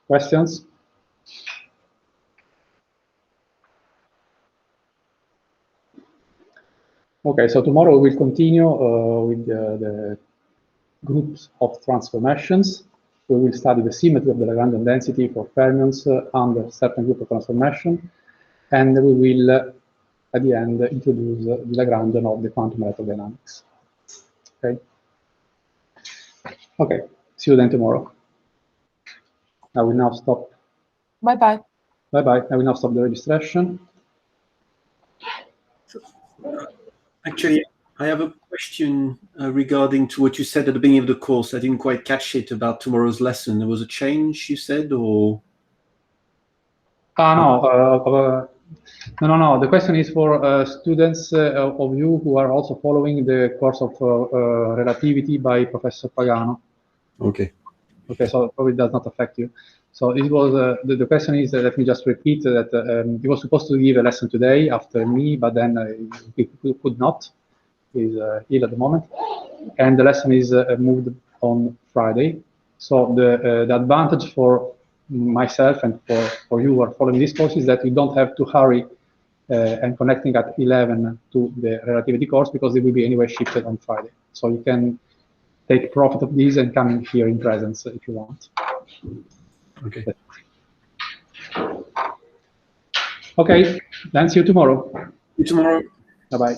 Questions? Okay, so tomorrow we will continue with the groups of transformations. We will study the symmetry of the Lagrangian density for fermions under certain group of transformation, and we will, at the end, introduce the Lagrangian of the quantum electrodynamics. Okay. Okay. See you then tomorrow. I will now stop. Bye-bye. Bye-bye. I will now stop the registration. Actually, I have a question regarding to what you said at the beginning of the course. I didn't quite catch it about tomorrow's lesson. There was a change, you said, or? No. No. The question is for students of you who are also following the course of relativity by Professor Pagano. Okay. Okay, so it probably does not affect you. So it was the question is, let me just repeat that he was supposed to give a lesson today after me, but then he could not. He's ill at the moment, and the lesson is moved on Friday. So the advantage for myself and for you who are following this course is that you don't have to hurry and connecting at 11 to the relativity course, because it will be anyway shifted on Friday. So you can take profit of these and come in here in presence if you want. Okay. Okay, then see you tomorrow. See you tomorrow. Bye-bye.